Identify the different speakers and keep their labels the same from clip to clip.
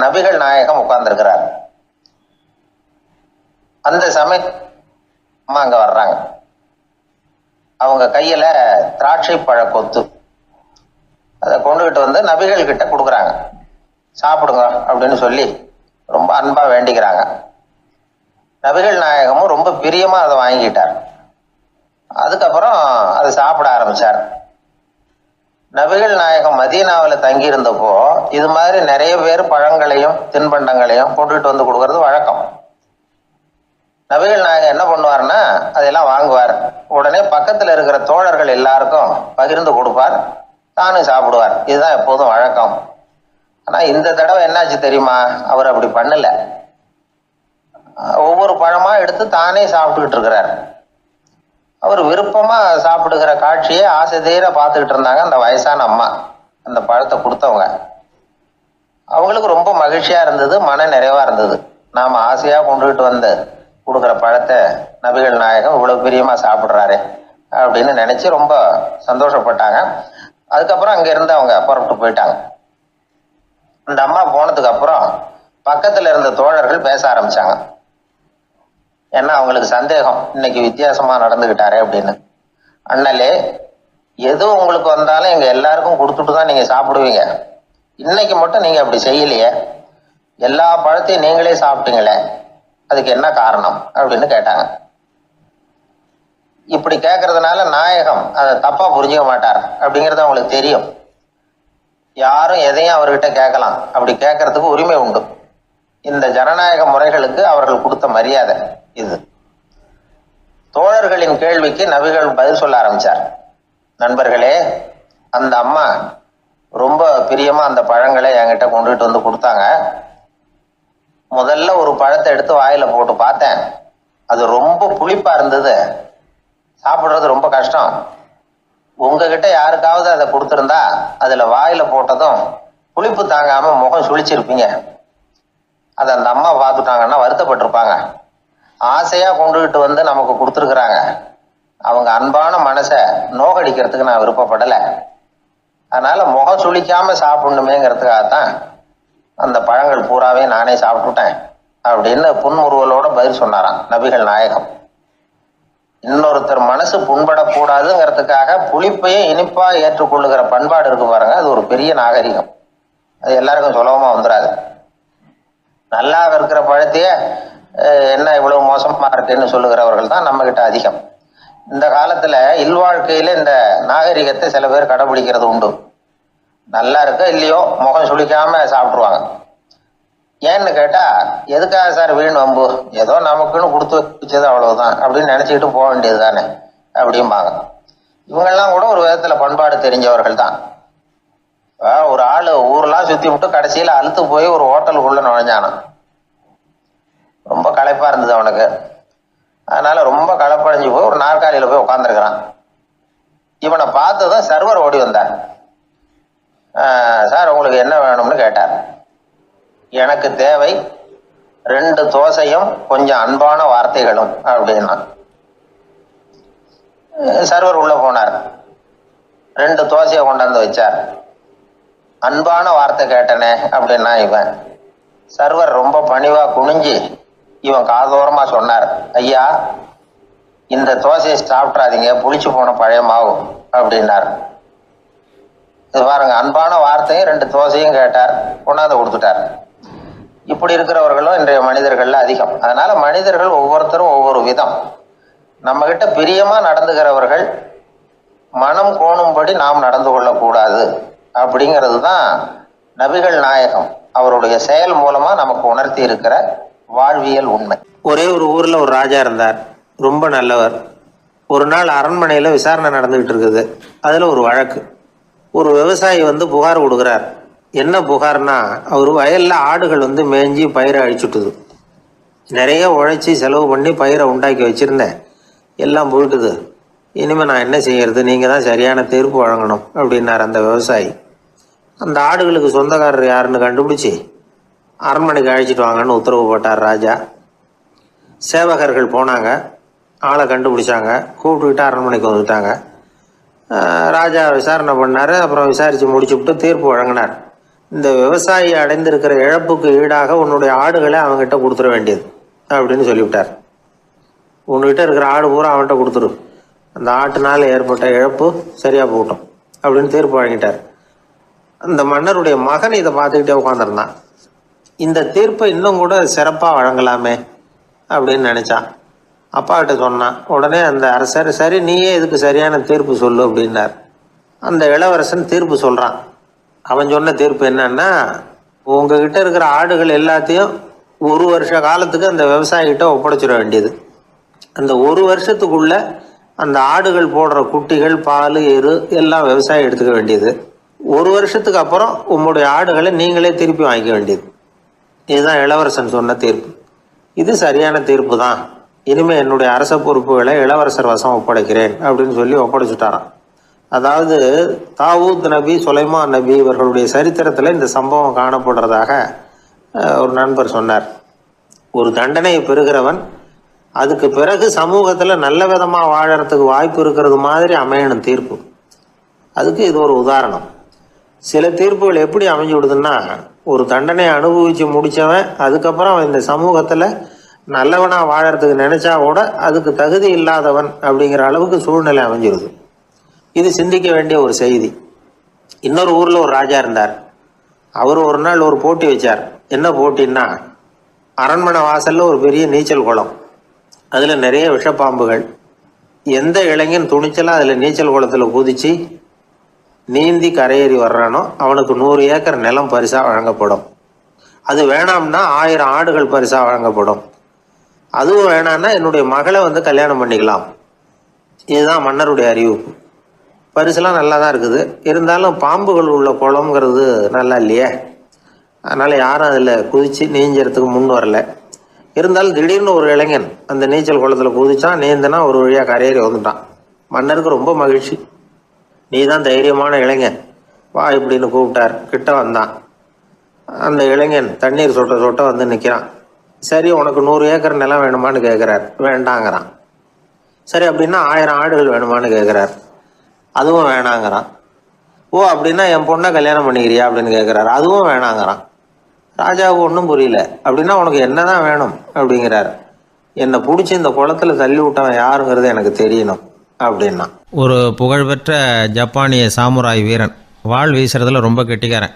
Speaker 1: நபிகள் நாயகம் உட்கார்ந்துருக்கிறார். அந்த சமயம் அம்மா அங்க வர்றாங்க. அவங்க கையில திராட்சை பழ கொத்து அதை கொண்டுகிட்டு வந்து நபிகள் கிட்ட கொடுக்குறாங்க. சாப்பிடுங்க அப்படின்னு சொல்லி ரொம்ப அன்பா வேண்டிக்கிறாங்க. நபிகள் நாயகமும் ரொம்ப பிரியமா அதை வாங்கிக்கிட்டார். அதுக்கப்புறம் அதை சாப்பிட ஆரம்பிச்சார். நபிகள் நாயகம் மதீனாவில் தங்கி இருந்தப்போ இது மாதிரி நிறைய பேர் பழங்களையும் தின்பண்டங்களையும் கொண்டுகிட்டு வந்து கொடுக்கறது வழக்கம். நபிகள் நாயகம் என்ன பண்ணுவார்னா அதெல்லாம் வாங்குவார். உடனே பக்கத்தில் இருக்கிற தோழர்கள் எல்லாருக்கும் பகிர்ந்து கொடுப்பார், தானும் சாப்பிடுவார். இதுதான் எப்போதும் வழக்கம். ஆனா இந்த தடவை என்னாச்சு தெரியுமா? அவர் அப்படி பண்ணல. ஒவ்வொரு பழமா எடுத்து தானே சாப்பிட்டுக்கிட்டு இருக்கிறார். அவர் விருப்பமா சாப்பிடுகிற காட்சியை ஆசை தீர பார்த்துக்கிட்டு இருந்தாங்க அந்த வயசான அம்மா, அந்த பழத்தை கொடுத்தவங்க. அவங்களுக்கு ரொம்ப மகிழ்ச்சியா இருந்தது, மன நிறைவா இருந்தது. நாம ஆசையா கொண்டுகிட்டு வந்து கொடுக்குற பழத்தை நபிகள் நாயகம் இவ்வளவு பிரியமா சாப்பிட்றாரு அப்படின்னு நினைச்சு ரொம்ப சந்தோஷப்பட்டாங்க. அதுக்கப்புறம் அங்க இருந்து அவங்க புறப்பட்டு போயிட்டாங்க. அந்த அம்மா போனதுக்கு அப்புறம் பக்கத்துல இருந்த தோழர்கள் பேச ஆரம்பிச்சாங்க. ஏன்னா அவங்களுக்கு சந்தேகம், இன்னைக்கு வித்தியாசமா நடந்துகிட்டாரே அப்படின்னு. அண்ணலே, எது உங்களுக்கு வந்தாலும் எங்க எல்லாருக்கும் கொடுத்துட்டு தான் நீங்க சாப்பிடுவீங்க. இன்னைக்கு மட்டும் நீங்க அப்படி செய்யலையே, எல்லா பழத்தையும் நீங்களே சாப்பிட்டீங்களே, அதுக்கு என்ன காரணம் அப்படின்னு கேட்டாங்க. இப்படி கேட்கறதுனால நாயகம் அதை தப்பா புரிஞ்சுக்க மாட்டார் அப்படிங்கிறது அவங்களுக்கு தெரியும். யாரும் எதையும் அவர்கிட்ட கேட்கலாம், அப்படி கேட்கறதுக்கு உரிமை உண்டு. இந்த ஜனநாயக முறைகளுக்கு அவர்கள் கொடுத்த மரியாதை இது. தோழர்களின் கேள்விக்கு நபிகள் பதில் சொல்ல ஆரம்பிச்சார். நண்பர்களே, அந்த அம்மா ரொம்ப பிரியமா அந்த பழங்களை என்கிட்ட கொண்டுகிட்டு வந்து கொடுத்தாங்க. முதல்ல ஒரு பழத்தை எடுத்து வாயில போட்டு பார்த்தேன். அது ரொம்ப புளிப்பா இருந்தது, சாப்பிடுறது ரொம்ப கஷ்டம். உங்ககிட்ட யாருக்காவது அதை கொடுத்துருந்தா அதுல வாயில போட்டதும் புளிப்பு தாங்காம முகம் சுழிச்சிருப்பீங்க. அதை அந்த அம்மா பார்த்துட்டாங்கன்னா வருத்தப்பட்டிருப்பாங்க. ஆசையா கொண்டுகிட்டு வந்து நமக்கு கொடுத்துருக்குறாங்க. அவங்க அன்பான மனசை நோகடிக்கிறதுக்கு நான் விருப்பப்படலை. அதனால முகம் சுழிக்காம சாப்பிடணுமேங்கிறதுக்காகத்தான் அந்த பழங்கள் பூராவே நானே சாப்பிட்டுட்டேன் அப்படின்னு புன்முறுவலோட பதில் சொன்னாராம் நபிகள் நாயகம். இன்னொருத்தர் மனசு புண்படக்கூடாதுங்கிறதுக்காக புளிப்பையும் இனிப்பா ஏற்றுக்கொள்ளுகிற பண்பாடு இருக்கு பாருங்க, அது ஒரு பெரிய நாகரிகம். அது எல்லாருக்கும் சுலபமா வந்துடாது. நல்லா இருக்கிற பழத்தையே என்ன இவ்வளவு மோசமா இருக்குன்னு சொல்லுகிறவர்கள் தான் நம்ம கிட்ட அதிகம். இந்த காலத்துல இல்வாழ்க்கையில இந்த நாகரிகத்தை சில பேர் கடைபிடிக்கிறது உண்டு. நல்லா இருக்க இல்லையோ முகம் சுளிக்காம சாப்பிட்டுருவாங்க. ஏன்னு கேட்டா, எதுக்காக சார் வீண் வம்பு, ஏதோ நமக்குன்னு கொடுத்து வச்சது அவ்வளவுதான் அப்படின்னு நினைச்சுக்கிட்டு போக வேண்டியது தானே அப்படிம்பாங்க. இவங்கெல்லாம் கூட ஒரு விதத்துல பண்பாடு தெரிஞ்சவர்கள் தான். ஒரு ஆளு ஊரெல்லாம் சுத்தி விட்டு கடைசியில அழுத்து போய் ஒரு ஹோட்டலுக்குள்ள நுழைஞ்சானான். ரொம்ப களைப்பா இருந்தது அவனுக்கு. அதனால ரொம்ப களைப்படைஞ்சு போய் ஒரு நாற்காலியில போய் உட்காந்துருக்கிறான். இவனை பார்த்ததும் சர்வர் ஓடி வந்தார். சார் உங்களுக்கு என்ன வேணும்னு கேட்டார். எனக்கு தேவை 2 தோசையும் கொஞ்சம் அன்பான வார்த்தைகளும் அப்படின்னா. சர்வர் உள்ள போனார், 2 தோசையை கொண்டாந்து வச்சார். அன்பான வார்த்தை கேட்டனே அப்படின்னா இவன். சர்வர் ரொம்ப பணிவா குனிஞ்சு இவன் காதோரமா சொன்னார், ஐயா இந்த தோசையை சாப்பிட்றாதீங்க, புளிச்சு போன பழைய மாவு அப்படின்னார். இது பாருங்க, அன்பான வார்த்தையும் 2 தோசையும் கேட்டார், கொண்டாந்து கொடுத்துட்டார். இப்படி இருக்கிறவர்களும் இன்றைய மனிதர்கள்ல அதிகம். அதனால மனிதர்கள் ஒவ்வொருத்தரும் ஒவ்வொரு விதம். நம்ம கிட்ட பிரியமா நடந்துகிறவர்கள் மனம் கோணும்படி நாம் நடந்து கொள்ளக்கூடாது அப்படிங்கிறது தான் நபிகள் நாயகம் அவருடைய செயல் மூலமா நமக்கு உணர்த்தி இருக்கிற வாழ்வியல் உண்மை. ஒரே ஒரு ஊர்ல ஒரு ராஜா இருந்தார், ரொம்ப நல்லவர். ஒரு நாள் அரண்மனையில விசாரணை நடந்துகிட்டு இருக்குது. அதுல ஒரு வழக்கு. ஒரு விவசாயி புகார் கொடுக்குறார். என்ன புகார்னா, அவர் வயல்ல ஆடுகள் மேய்ஞ்சி பயிரை அழிச்சுட்டுது. நிறைய உழைச்சி செலவு பண்ணி பயிரை உண்டாக்கி வச்சிருந்தேன், எல்லாம் போயிட்டுது. இனிமே நான் என்ன செய்யறது, நீங்க தான் சரியான தீர்ப்பு வழங்கணும் அப்படின்னார் அந்த விவசாயி. அந்த ஆடுகளுக்கு சொந்தக்காரர் யாருன்னு கண்டுபிடிச்சி அரண்மனைக்கு அழைச்சிட்டு வாங்கன்னு உத்தரவு போட்டார் ராஜா. சேவகர்கள் போனாங்க, ஆளை கண்டுபிடிச்சாங்க, கூப்பிட்டுக்கிட்டு அரண்மனைக்கு வந்துட்டாங்க. ராஜா விசாரணை பண்ணார். அப்புறம் விசாரித்து முடிச்சுவிட்டு தீர்ப்பு வழங்கினார். இந்த விவசாயி அடைந்திருக்கிற இழப்புக்கு ஈடாக உன்னுடைய ஆடுகளை அவங்ககிட்ட கொடுத்துட வேண்டியது அப்படின்னு சொல்லிவிட்டார். உன்கிட்ட இருக்கிற ஆடு பூரா அவன்கிட்ட கொடுத்துரு, அந்த ஆட்டுனால ஏற்பட்ட இழப்பு சரியா போகட்டும் அப்படின்னு தீர்ப்பு வழங்கிட்டார். அந்த மன்னருடைய மகன் இதை பார்த்துக்கிட்டே உட்காந்துருந்தான். இந்த தீர்ப்பை இன்னும் கூட சிறப்பாக வழங்கலாமே அப்படின்னு நினைச்சான். அப்பா கிட்ட சொன்னான். உடனே அந்த அரசர், சரி நீயே இதுக்கு சரியான தீர்ப்பு சொல்லு அப்படின்னார். அந்த இளவரசன் தீர்ப்பு சொல்றான். அவன் சொன்ன தீர்ப்பு என்னன்னா, உங்ககிட்ட இருக்கிற ஆடுகள் எல்லாத்தையும் 1 வருஷ காலத்துக்கு அந்த விவசாயிகிட்ட ஒப்படைச்சிட வேண்டியது. அந்த 1 வருஷத்துக்குள்ள அந்த ஆடுகள் போடுற குட்டிகள், பால், எரு எல்லாம் விவசாயி எடுத்துக்க வேண்டியது. 1 வருஷத்துக்கு அப்புறம் உங்களுடைய ஆடுகளை நீங்களே திருப்பி வாங்கிக்க வேண்டியது. இதுதான் இளவரசன் சொன்ன தீர்ப்பு. இது சரியான தீர்ப்பு தான். இனிமே என்னுடைய அரச பொறுப்புகளை இளவரசர் வசம் ஒப்படைக்கிறேன் அப்படின்னு சொல்லி ஒப்படைச்சுட்டாராம். அதாவது தாவூத் நபி, சுலைமான் நபி இவர்களுடைய சரித்திரத்தில் இந்த சம்பவம் காணப்படுறதாக ஒரு நண்பர் சொன்னார். ஒரு தண்டனையை பெறுகிறவன் அதுக்கு பிறகு சமூகத்தில் நல்ல விதமாக வாழறதுக்கு வாய்ப்பு இருக்கிறது மாதிரி அமையணும் தீர்ப்பு. அதுக்கு இது ஒரு உதாரணம். சில தீர்ப்புகள் எப்படி அமைஞ்சு விடுதுன்னா, ஒரு தண்டனையை அனுபவித்து முடித்தவன் அதுக்கப்புறம் அவன் இந்த சமூகத்தில் நல்லவனாக வாழறதுக்கு நினைச்சா கூட அதுக்கு தகுதி இல்லாதவன் அப்படிங்கிற அளவுக்கு சூழ்நிலை அமைஞ்சிருது. இது சிந்திக்க வேண்டிய ஒரு செய்தி. இன்னொரு ஊரில் ஒரு ராஜா இருந்தார். அவர் ஒரு நாள் ஒரு போட்டி வச்சார். என்ன போட்டின்னா, அரண்மனை வாசல்ல ஒரு பெரிய நீச்சல் குளம், அதில் நிறைய விஷப்பாம்புகள். எந்த இளைஞன் துணிச்சலாக அதில் நீச்சல் குளத்தில் குதிச்சு நீந்தி கரையேறி வர்றானோ அவனுக்கு 100 ஏக்கர் நிலம் பரிசாக வழங்கப்படும். அது வேணாம்னா 1000 ஆடுகள் பரிசாக வழங்கப்படும். அதுவும் வேணான்னா என்னுடைய மகளை கல்யாணம் பண்ணிக்கலாம். இதுதான் மன்னருடைய அறிவிப்பு. பரிசுலாம் நல்லா தான் இருக்குது. இருந்தாலும் பாம்புகள் உள்ள குளம்ங்கிறது நல்லா இல்லையே. அதனால் யாரும் அதில் குதித்து நீஞ்சறதுக்கு முன் வரல. இருந்தாலும் திடீர்னு ஒரு இளைஞன் அந்த நீச்சல் குளத்தில் குதிச்சான். நீந்தனா ஒரு வழியாக கரையேறி வந்துட்டான். மன்னருக்கு ரொம்ப மகிழ்ச்சி. நீ தான் தைரியமான இளைஞன், வா இப்படின்னு கூப்பிட்டார். கிட்ட வந்தான். அந்த இளைஞன் தண்ணீர் சொட்ட சொட்ட வந்து நிற்கிறான். சரி, உனக்கு 100 ஏக்கர் நிலம் வேணுமான்னு கேட்குறார். வேண்டாங்கிறான். சரி, அப்படின்னா 1000 ஆடுகள் வேணுமான்னு கேட்குறார். அதுவும் வேணாங்கிறான். ஓ, அப்படின்னா என் பொண்ணை கல்யாணம் பண்ணிக்கிறியா அப்படின்னு கேட்குறாரு. அதுவும் வேணாங்கிறான். ராஜாவுக்கு ஒன்றும் புரியல. அப்படின்னா உனக்கு என்னதான் வேணும் அப்படிங்கிறார். என்னை பிடிச்சி இந்த குளத்துல தள்ளி விட்டவன் யாருங்கிறது எனக்கு தெரியணும் அப்படின்னா.
Speaker 2: ஒரு புகழ்பெற்ற ஜப்பானிய சாமுராய் வீரன், வாள் வீசுறதுல ரொம்ப கெட்டிக்காரன்.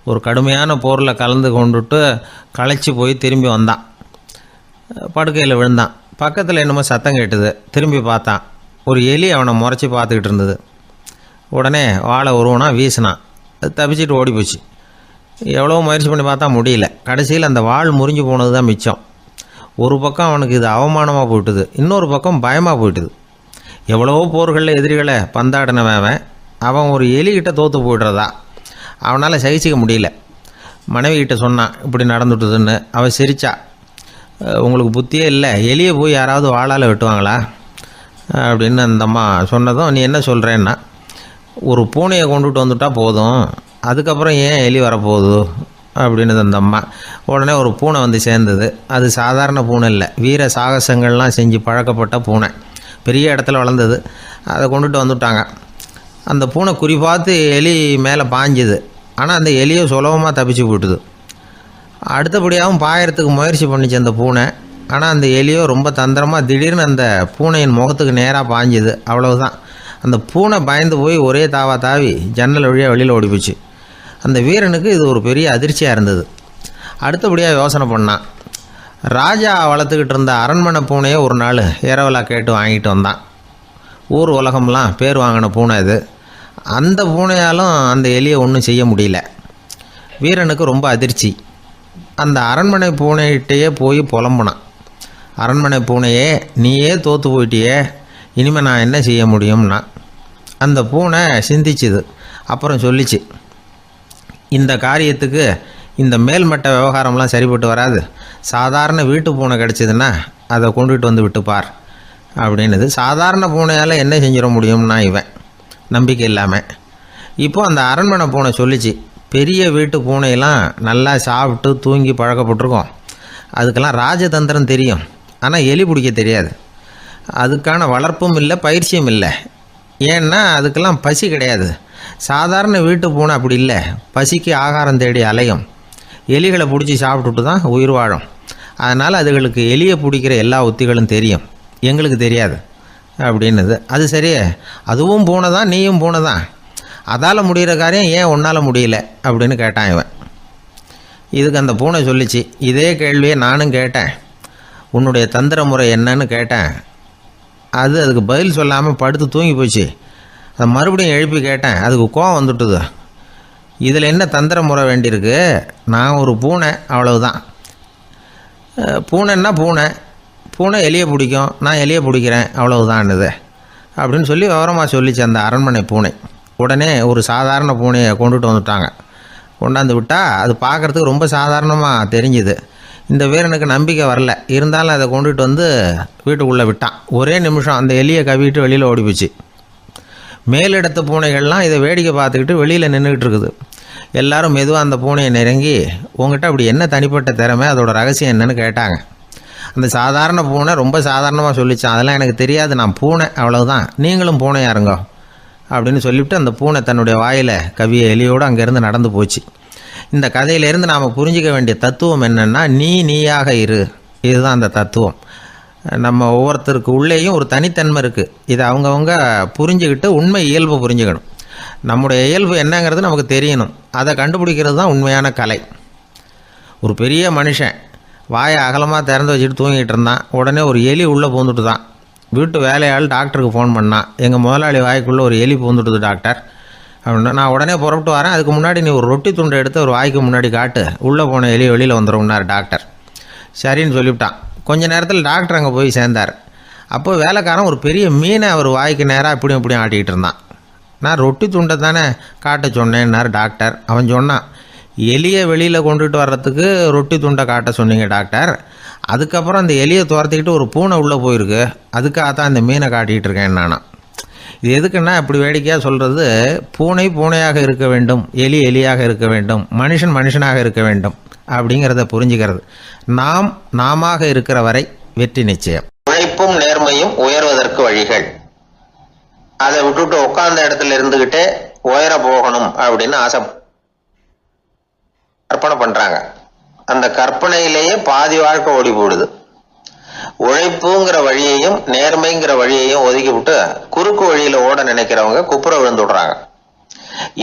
Speaker 2: ஒரு கடுமையான போரில் கலந்து கொண்டுட்டு களைச்சி போய் திரும்பி வந்தான். படுக்கையில் விழுந்தான். பக்கத்தில் என்னமோ சத்தம் கேட்டுது. திரும்பி பார்த்தான். ஒரு எலி அவனை முறைச்சி பார்த்துக்கிட்டு இருந்தது. உடனே வாழை உருவனா வீசினான். அது தப்பிச்சிட்டு ஓடி போச்சு. எவ்வளோ முயற்சி பண்ணி பார்த்தா முடியல. கடைசியில் அந்த வாள் முறிஞ்சு போனது தான் மிச்சம். ஒரு பக்கம் அவனுக்கு இது அவமானமாக போயிட்டுது, இன்னொரு பக்கம் பயமாக போயிட்டுது. எவ்வளவோ போர்களில் எதிரிகளை பந்தாடினவன் அவன் ஒரு எலிகிட்ட தோற்று போய்டுறதா அவனால் சகிச்சிக்க முடியல. மனைவிகிட்ட சொன்னான் இப்படி நடந்துட்டுதுன்னு. அவள் சிரிச்சா. உங்களுக்கு புத்தியே இல்லை, எலியை போய் யாராவது வாளால் வெட்டுவாங்களா அப்படின்னு அந்த அம்மா சொன்னதும், நீ என்ன சொல்கிறேன்னா, ஒரு பூனையை கொண்டுட்டு வந்துட்டா போதும், அதுக்கப்புறம் ஏன் எலி வரப்போகுது அப்படின்னு அந்த அம்மா. உடனே ஒரு பூனை வந்து சேர்ந்தது. அது சாதாரண பூனை இல்லை, வீர சாகசங்கள்லாம் செஞ்சு பழக்கப்பட்ட பூனை. பெரிய இடத்துல வளர்ந்தது. அதை கொண்டுட்டு வந்துட்டாங்க. அந்த பூனை குறிப்பாத்து எலி மேலே பாஞ்சுது. ஆனால் அந்த எலியை சுலபமாக தப்பிச்சு போட்டுது. அடுத்தபடியாகவும் பாயறதுக்கு முயற்சி பண்ணிச்சு அந்த பூனை. ஆனால் அந்த எலியோ ரொம்ப தந்திரமாக திடீர்னு அந்த பூனையின் முகத்துக்கு நேராக பாஞ்சுது. அவ்வளவுதான். அந்த பூனை பயந்து போய் ஒரே தாவி ஜன்னல் வழியாக வெளியில் ஓடிப்போச்சு. அந்த வீரனுக்கு இது ஒரு பெரிய அதிர்ச்சியாக இருந்தது. அடுத்தபடியாக யோசனை பண்ணான். ராஜா வளர்த்துக்கிட்டு இருந்த அரண்மனை பூனையை ஒரு நாள் இரவலா கேட்டு வாங்கிட்டு வந்தான். ஊர் உலகம்லாம் பேர் வாங்கின பூனை இது. அந்த பூனையாலும் அந்த எலியை ஒன்றும் செய்ய முடியல. வீரனுக்கு ரொம்ப அதிர்ச்சி. அந்த அரண்மனை பூனைகிட்டையே போய் புலம்புனான். அரண்மனை பூனையே, நீயே தோற்று போயிட்டியே, இனிமேல் நான் என்ன செய்ய முடியும்னா. அந்த பூனை சிந்திச்சுது. அப்புறம் சொல்லிச்சு, இந்த காரியத்துக்கு இந்த மேல்மட்ட விவகாரம்லாம் சரிப்பட்டு வராது. சாதாரண வீட்டு பூனை கிடச்சிதுன்னா அதை கொண்டுகிட்டு வந்து விட்டுப்பார் அப்படின்னுது. சாதாரண பூனையால் என்ன செஞ்சிட முடியும்னா இவன் நம்பிக்கை இல்லாமல். இப்போது அந்த அரண்மனை பூனை சொல்லிச்சு, பெரிய வீட்டு பூனையெல்லாம் நல்லா சாப்பிட்டு தூங்கி பழக்கப்பட்டிருக்கோம். அதுக்கெல்லாம் ராஜதந்திரம் தெரியும், ஆனால் எலி பிடிக்க தெரியாது. அதுக்கான வளர்ப்பும் இல்லை, பயிற்சியும் இல்லை. ஏன்னா அதுக்கெல்லாம் பசி கிடையாது. சாதாரண வீட்டு பூனை அப்படி இல்லை, பசிக்கு ஆகாரம் தேடி அலையும், எலிகளை பிடிச்சி சாப்பிட்டுட்டு தான் உயிர் வாழும். அதனால் அதுகளுக்கு எலியை பிடிக்கிற எல்லா உத்திகளும் தெரியும், எங்களுக்கு தெரியாது அப்படின்னுது. அது சரியே, அதுவும் பூனை தான், நீயும் பூனை தான், அதால் முடிகிற காரியம் ஏன் உன்னால் முடியல அப்படின்னு கேட்டான் இவன். இதுக்கு அந்த பூனை சொல்லிச்சு, இதே கேள்வியை நானும் கேட்டேன், உன்னுடைய தந்திர முறை என்னன்னு கேட்டேன். அதுக்கு பதில் சொல்லாமல் படுத்து தூங்கி போச்சு. அதை மறுபடியும் எழுப்பி கேட்டேன், அதுக்கு கோவம் வந்துட்டுது. இதில் என்ன தந்திர முறை வேண்டியிருக்கு, நான் ஒரு பூனை அவ்வளவுதான். பூனைன்னா பூனை, பூனை எலியை பிடிக்கும், நான் எலியை பிடிக்கிறேன் அவ்வளவுதான்னுது அப்படின்னு சொல்லி விவரமாக சொல்லிச்சு அந்த அரண்மனை பூனை. உடனே ஒரு சாதாரண பூனையை கொண்டுட்டு வந்துட்டாங்க. கொண்டாந்து விட்டால் அது பார்க்குறதுக்கு ரொம்ப சாதாரணமாக தெரிஞ்சுது. இந்த வீரனுக்கு நம்பிக்கை வரல, இருந்தாலும் அதை கொண்டுட்டு வந்து வீட்டுக்குள்ளே விட்டான். ஒரே நிமிஷம் அந்த எலியை கவிட்டு வெளியில் ஓடிப்போச்சு. மேலிடத்து பூனைகள்லாம் இதை வேடிக்கை பார்த்துக்கிட்டு வெளியில் நின்றுக்கிட்டு இருக்குது. எல்லாரும் மெதுவாக அந்த பூனையை நெருங்கி, உங்ககிட்ட அப்படி என்ன தனிப்பட்ட திறமை, அதோட ரகசியம் என்னன்னு கேட்டாங்க. அந்த சாதாரண பூனை ரொம்ப சாதாரணமாக சொல்லிச்சான், அதெல்லாம் எனக்கு தெரியாது, நான் பூனை அவ்வளவுதான், நீங்களும் பூனையாக இருங்கோ அப்படின்னு சொல்லிவிட்டு அந்த பூனை தன்னுடைய வாயில் கவிய எலியோடு அங்கேருந்து நடந்து போச்சு. இந்த கதையிலேருந்து நாம் புரிஞ்சிக்க வேண்டிய தத்துவம் என்னென்னா, நீயாக இரு, இதுதான் அந்த தத்துவம். நம்ம ஒவ்வொருத்தருக்கு உள்ளேயும் ஒரு தனித்தன்மை இருக்குது. இதை அவங்கவுங்க புரிஞ்சுக்கிட்டு உண்மை இயல்பை புரிஞ்சுக்கணும். நம்முடைய இயல்பு என்னங்கிறது நமக்கு தெரியணும், அதை கண்டுபிடிக்கிறது தான் உண்மையான கலை. ஒரு பெரிய மனுஷன் வாயை அகலமாக திறந்து வச்சுட்டு தூங்கிட்டு இருந்தான். உடனே ஒரு எலி உள்ளே பூந்துட்டு தான். வீட்டு வேலையாள் டாக்டருக்கு ஃபோன் பண்ணான், எங்கள் முதலாளி வாய்க்குள்ளே ஒரு எலி பூந்துட்டுது டாக்டர் அப்படின்னா. நான் உடனே புறப்பட்டு வரேன், அதுக்கு முன்னாடி நீ ஒரு ரொட்டி துண்டை எடுத்து ஒரு வாய்க்கு முன்னாடி காட்டு, உள்ளே போன எலி வெளியில் வந்துடும்னார் டாக்டர். சரின்னு சொல்லிவிட்டான். கொஞ்ச நேரத்தில் டாக்டர் அங்கே போய் சேர்ந்தார். அப்போ வேலைக்காரன் ஒரு பெரிய மீனை அவர் வாய்க்கு நேராக இப்படியும் இப்படியும் ஆட்டிக்கிட்டு இருந்தான். நான் ரொட்டி துண்டை தானே காட்ட சொன்னேன்னார் டாக்டர். அவன் சொன்னான், எலியை வெளியில் கொண்டுட்டு வர்றதுக்கு ரொட்டி துண்டை காட்ட சொன்னீங்க டாக்டர், அதுக்கப்புறம் அந்த எலியை துரத்திக்கிட்டு ஒரு பூனை உள்ளே போயிருக்கு, அதுக்காக தான் இந்த மீனை காட்டிகிட்டு இருக்கேன் நானா. இது எதுக்குன்னா, இப்படி வேடிக்கையாக சொல்கிறது, பூனை பூனையாக இருக்க வேண்டும், எலி எலியாக இருக்க வேண்டும், மனுஷன் மனுஷனாக இருக்க வேண்டும் அப்படிங்கிறத புரிஞ்சுக்கிறது. நாம இருக்கிற வரை வெற்றி நிச்சயம்.
Speaker 1: உழைப்பும் நேர்மையும் உயர்வதற்கு வழிகள். அதை விட்டுட்டு உட்கார்ந்த இடத்துல இருந்துகிட்டே உயர போகணும் அப்படின்னு ஆசை கற்பனை பண்றாங்க. அந்த கற்பனையிலேயே பாதி வாழ்க்கை ஓடி போடுது. உழைப்புங்கிற வழியையும் நேர்மைங்கிற வழியையும் ஒதுக்கி விட்டு குறுக்கு வழியில ஓட நினைக்கிறவங்க குப்புற விழுந்து விடுறாங்க.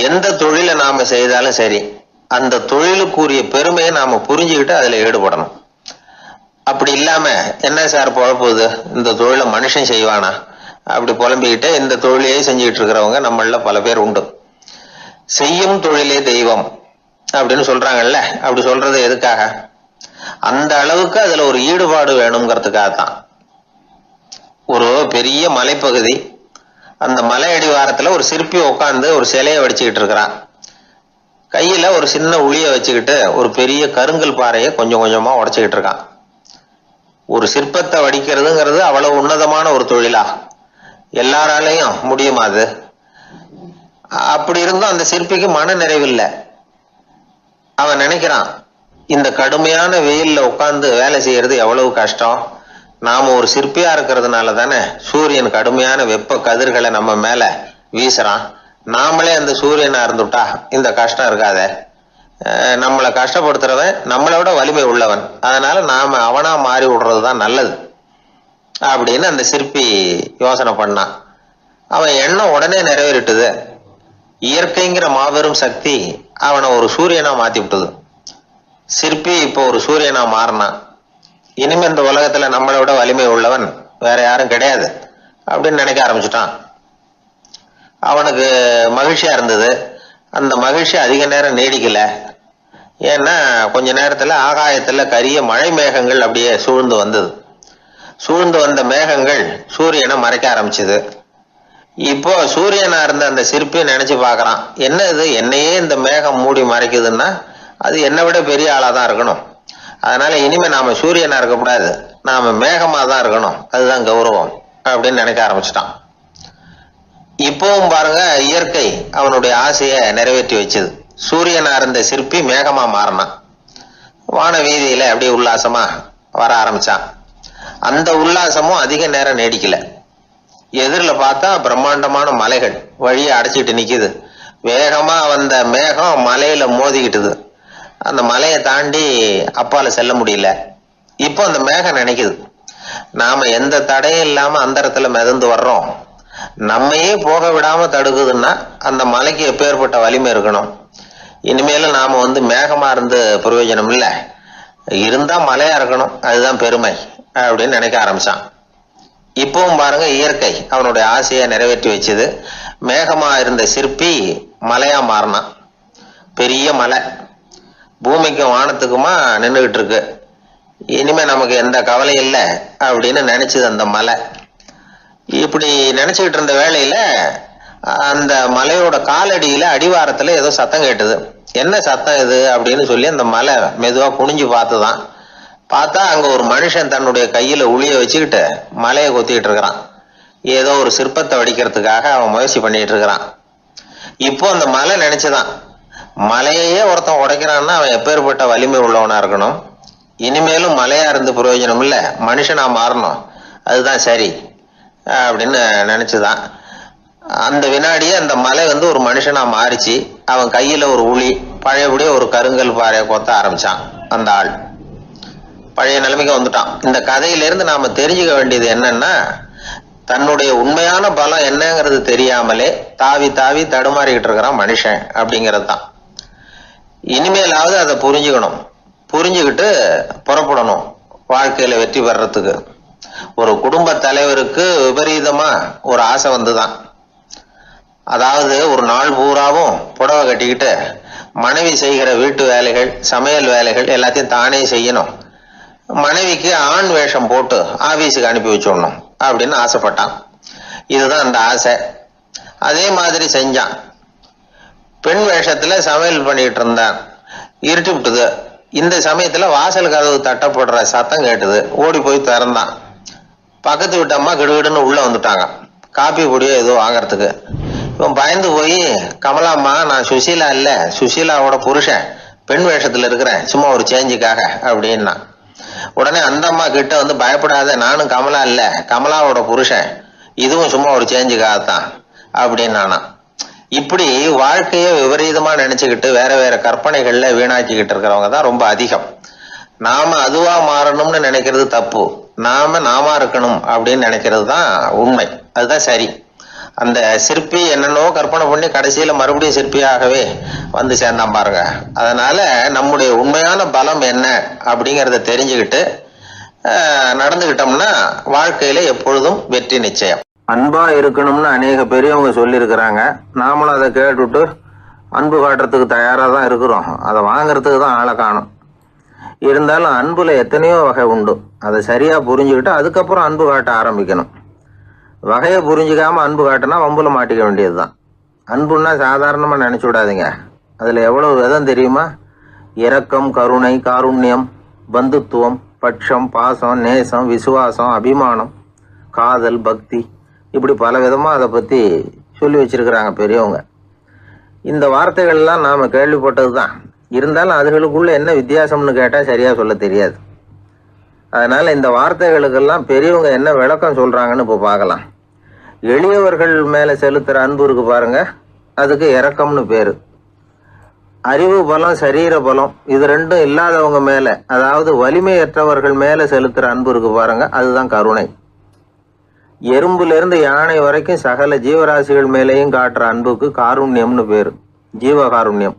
Speaker 1: எந்த தொழிலை நாம செய்தாலும் சரி, அந்த தொழிலுக்குரிய பெருமையை நாம புரிஞ்சுக்கிட்டு அதுல ஈடுபடணும். அப்படி இல்லாம, என்ன சார் பொழப்புது, இந்த தொழிலை மனுஷன் செய்வானா அப்படி புலம்பிக்கிட்டு இந்த தொழிலையே செஞ்சுக்கிட்டு இருக்கிறவங்க நம்மள பல பேர் உண்டு. செய்யும் தொழிலே தெய்வம் அப்படின்னு சொல்றாங்கல்ல, அப்படி சொல்றது எதுக்காக? அந்த அளவுக்கு அதுல ஒரு ஈடுபாடு வேணுங்கிறதுக்காகத்தான். ஒரு பெரிய மலைப்பகுதி, அந்த மலை அடிவாரத்துல ஒரு சிற்பி உட்காந்து ஒரு சிலையை வடிச்சுக்கிட்டு இருக்கிறான். கையில ஒரு சின்ன உளிய வச்சுக்கிட்டு ஒரு பெரிய கருங்கல் பாறையை கொஞ்சம் கொஞ்சமா உடைச்சுக்கிட்டு இருக்கான். ஒரு சிற்பத்தை வடிக்கிறதுங்கிறது அவ்வளவு உன்னதமான ஒரு தொழிலா? எல்லாராலையும் முடியுமா அது? அப்படி இருந்தும் அந்த சிற்பிக்கு மன நிறைவில்லை. அவன் நினைக்கிறான், இந்த கடுமையான வெயில்ல உட்கார்ந்து வேலை செய்யறது எவ்வளவு கஷ்டம். நாம ஒரு சிற்பியா இருக்கிறதுனால தானே சூரியன் கடுமையான வெப்ப கதிர்களை நம்ம மேல வீசுறான். நாமளே அந்த சூரியனா இருந்துட்டா இந்த கஷ்டம் இருக்காதே. நம்மளை கஷ்டப்படுத்துறவன் நம்மளை விட வலிமை உள்ளவன், அதனால நாம அவனா மாறி விடுறதுதான் நல்லது அப்படின்னு அந்த சிற்பி யோசனை பண்ணான். அவன் எண்ணம் உடனே நிறைவேறிட்டுது. இயற்கைங்கிற மாபெரும் சக்தி அவனை ஒரு சூரியனா மாத்தி விட்டது. சிற்பி இப்போ ஒரு சூரியனா மாறினான். இனிமே இந்த உலகத்துல நம்மளை விட வலிமை உள்ளவன் வேற யாரும் கிடையாது அப்படின்னு நினைக்க ஆரம்பிச்சுட்டான். அவனுக்கு மகிழ்ச்சியா இருந்தது. அந்த மகிழ்ச்சி அதிக நேரம் நீடிக்கல. ஏன்னா கொஞ்ச நேரத்துல ஆகாயத்துல கரிய மழை மேகங்கள் அப்படியே சூழ்ந்து வந்தது. சூழ்ந்து வந்த மேகங்கள் சூரியனை மறைக்க ஆரம்பிச்சது. இப்போ சூரியனா இருந்த அந்த சிற்பி நினைச்சு பாக்குறான், என்ன இது, என்னையே இந்த மேகம் மூடி மறைக்குதுன்னா அது என்னை விட பெரிய ஆளாதான் இருக்கணும். அதனால இனிமே நாம சூரியனா இருக்கக்கூடாது, நாம மேகமா தான் இருக்கணும், அதுதான் கௌரவம் அப்படின்னு நினைக்க ஆரம்பிச்சிட்டான். இப்பவும் பாருங்க, இயற்கை அவனுடைய ஆசையை நிறைவேற்றி வச்சது. சூரியனா இருந்த சிற்பி மேகமா மாறினான். வான வீதியில அப்படியே உல்லாசமா வர ஆரம்பிச்சான். அந்த உல்லாசமும் அதிக நேரம் நீடிக்கல. எதிரில பார்த்தா பிரம்மாண்டமான மலைகள் வழியை அடைச்சிட்டு நிக்குது. வேகமா வந்த மேகம் மலையில மோதிக்கிட்டுது. அந்த மலையை தாண்டி அப்பால செல்ல முடியல. இப்போ அந்த மேகம் நினைக்குது, நாம எந்த தடையும் இல்லாம அந்தரத்துல மிதந்து வர்றோம், நம்மையே போக விடாம தடுக்குதுன்னா அந்த மலைக்கு எப்பேற்பட்ட வலிமை இருக்கணும். இனிமேலும் நாம மேகமா இருந்து பிரயோஜனம் இல்லை, இருந்தா மலையா இருக்கணும், அதுதான் பெருமை அப்படின்னு நினைக்க ஆரம்பிச்சான். இப்பவும் பாருங்க, இயற்கை அவனுடைய ஆசையை நிறைவேற்றி வச்சது. மேகமா இருந்த சிற்பி மலையா மாறினான். பெரிய மலை பூமிக்கும் வானத்துக்குமா நின்றுகிட்டு இருக்கு. இனிமே நமக்கு எந்த கவலை இல்லை அப்படின்னு நினைச்சது அந்த மலை. இப்படி நினைச்சுக்கிட்டு இருந்த வேளையில அந்த மலையோட காலடியில அடிவாரத்துல ஏதோ சத்தம் கேட்டுது. என்ன சத்தம் இது அப்படின்னு சொல்லி அந்த மலை மெதுவா குனிஞ்சு பார்த்துதான். பார்த்தா அங்க ஒரு மனுஷன் தன்னுடைய கையில உளிய வச்சுக்கிட்டு மலையை கொத்திக்கிட்டு இருக்கிறான். ஏதோ ஒரு சிற்பத்தை வடிக்கிறதுக்காக அவன் முயற்சி பண்ணிட்டு இருக்கிறான். இப்போ அந்த மலை நினைச்சுதான், மலையே ஒருத்தன் உடைக்கிறான்னா அவன் எப்பேற்பட்ட வலிமை உள்ளவனா இருக்கணும். இனிமேலும் மலையா இருந்து பிரயோஜனம் இல்லை, மனுஷனா மாறணும், அதுதான் சரி அப்படின்னு நினைச்சுதான். அந்த வினாடியே அந்த மலை ஒரு மனுஷனா மாறிச்சு. அவன் கையில ஒரு உளி, பழையபடியே ஒரு கருங்கல் பாறையை கொத்த ஆரம்பிச்சான். அந்த ஆள் பழைய நிலைமைக்கு வந்துட்டான். இந்த கதையிலிருந்து நாம தெரிஞ்சுக்க வேண்டியது என்னன்னா, தன்னுடைய உண்மையான பலம் என்னங்கிறது தெரியாமலே தாவி தாவி தடுமாறிக்கிட்டு இருக்கிறான் மனுஷன் அப்படிங்கிறது தான். இனிமேலாவது அதை புரிஞ்சுக்கணும், புரிஞ்சுக்கிட்டு புறப்படணும் வாழ்க்கையில வெற்றி பெறறதுக்கு. ஒரு குடும்ப தலைவருக்கு விபரீதமா ஒரு ஆசை வந்துதான். அதாவது ஒரு நாள் பூராவும் புடவை கட்டிக்கிட்டு மனைவி செய்கிற வீட்டு வேலைகள், சமையல் வேலைகள் எல்லாத்தையும் தானே செய்யணும், மனைவிக்கு ஆண் வேஷம் போட்டு ஆபீஸுக்கு அனுப்பி வச்சுடணும் அப்படின்னு ஆசைப்பட்டான். இதுதான் அந்த ஆசை. அதே மாதிரி செஞ்சான். பெண் வேஷத்துல சமையல் பண்ணிட்டு இருந்தான். இருட்டி விட்டுது. இந்த சமயத்துல வாசல் கதவு தட்டப்படுற சத்தம் கேட்டுது. ஓடி போய் திறந்தான். பக்கத்து வீட்டு அம்மா கிடுகிடுன்னு உள்ள வந்துட்டாங்க, காப்பி பொடியோ ஏதோ வாங்கறதுக்கு. இவன் பயந்து போய், கமலாம்மா, நான் சுசீலா இல்ல, சுசீலாவோட புருஷன், பெண் வேஷத்துல இருக்கிறேன், சும்மா ஒரு சேஞ்சுக்காக அப்படின்னா. உடனே அந்த அம்மா கிட்ட பயப்படாத, நானும் கமலா இல்ல, கமலாவோட புருஷன், இதுவும் சும்மா ஒரு சேஞ்சுக்காகத்தான் அப்படின்னானா. இப்படி வாழ்க்கைய விபரீதமா நினைச்சுக்கிட்டு வேற வேற கற்பனைகள்ல வீணாக்கிக்கிட்டு இருக்கிறவங்க தான் ரொம்ப அதிகம். நாம அதுவா மாறணும்னு நினைக்கிறது தப்பு, நாம இருக்கணும் அப்படின்னு நினைக்கிறது தான் உண்மை, அதுதான் சரி. அந்த சிற்பி என்னென்னோ கற்பனை பண்ணி கடைசியில மறுபடியும் சிற்பியாகவே சேர்ந்தான் பாருங்க. அதனால நம்முடைய உண்மையான பலம் என்ன அப்படிங்கறத தெரிஞ்சுக்கிட்டு நடந்துகிட்டோம்னா வாழ்க்கையில எப்பொழுதும் வெற்றி நிச்சயம். அன்பா இருக்கணும்னு அநேக பெரியவங்க சொல்லியிருக்கிறாங்க. நாமளும் அதை கேட்டுட்டு அன்பு காட்டுறதுக்கு தயாரா தான் இருக்கிறோம். அதை வாங்கறதுக்கு தான் ஆளை காணும். இருந்தாலும் அன்புல எத்தனையோ வகை உண்டு. அதை சரியா புரிஞ்சுக்கிட்டு அதுக்கப்புறம் அன்பு காட்ட ஆரம்பிக்கணும். வகையை புரிஞ்சுக்காம அன்பு காட்டினா வம்புல மாட்டிக்க வேண்டியதுதான். அன்புன்னா சாதாரணமா நினைச்சு விடாதீங்க. அதுல எவ்வளவு விதம் தெரியுமா? இரக்கம், கருணை, காருண்யம், பந்துத்துவம், பட்சம், பாசம், நேசம், விசுவாசம், அபிமானம், காதல், பக்தி, இப்படி பல விதமா அதை பத்தி சொல்லி வச்சிருக்கிறாங்க பெரியவங்க. இந்த வார்த்தைகள்லாம் நாம கேள்விப்பட்டது தான். இருந்தாலும் அதுகளுக்குள்ள என்ன வித்தியாசம்னு கேட்டா சரியா சொல்ல தெரியாது. அதனால இந்த வார்த்தைகளுக்கெல்லாம் பெரியவங்க என்ன விளக்கம் சொல்றாங்கன்னு இப்போ பார்க்கலாம். எளியவர்கள் மேல செலுத்துற அன்பு இருக்கு பாருங்க, அதுக்கு இரக்கம்னு பேரு. அறிவு பலம், சரீர பலம், இது ரெண்டும் இல்லாதவங்க மேல, அதாவது வலிமையற்றவர்கள் மேல செலுத்துற அன்பு இருக்கு பாருங்க, அதுதான் கருணை. எறும்புல இருந்து யானை வரைக்கும் சகல ஜீவராசிகள் மேலேயும் காட்டுற அன்புக்கு காருண்யம்னு பேரு, ஜீவகாருண்யம்.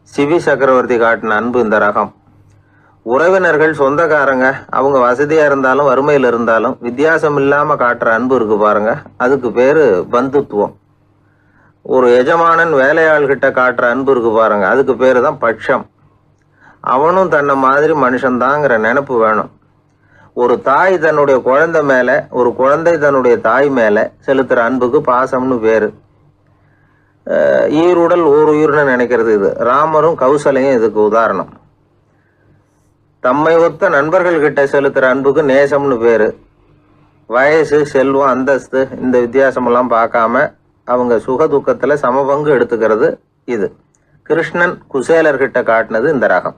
Speaker 1: சிவி சக்கரவர்த்தி காட்டின அன்பு இந்த ரகம். உறவினர்கள், சொந்தக்காரங்க, அவங்க வசதியா இருந்தாலும் வறுமையில இருந்தாலும் வித்தியாசம் இல்லாம காட்டுற அன்பு இருக்கு பாருங்க, அதுக்கு பேரு பந்துத்துவம். ஒரு எஜமானன் வேலையாள்கிட்ட காட்டுற அன்பு இருக்கு பாருங்க, அதுக்கு பேரு தான் பட்சம். அவனும் தன்னை மாதிரி மனுஷன்தாங்கிற நினைப்பு வேணும். ஒரு தாய் தன்னுடைய குழந்தை மேல, ஒரு குழந்தை தன்னுடைய தாய் மேல செலுத்துற அன்புக்கு பாசம்னு பேரு. ஈருடல் ஓர் உயிர்னு நினைக்கிறது இது. ராமரும் கௌசலையும் இதுக்கு உதாரணம். தம்மை ஒத்த நண்பர்கள் கிட்ட செலுத்துற அன்புக்கு நேசம்னு பேரு. வயசு, செல்வம், அந்தஸ்து இந்த வித்தியாசமெல்லாம் பார்க்காம அவங்க சுக துக்கத்துல சமபங்கு எடுத்துக்கிறது இது. கிருஷ்ணன் குசேலர்கிட்ட காட்டினது இந்த ரகம்.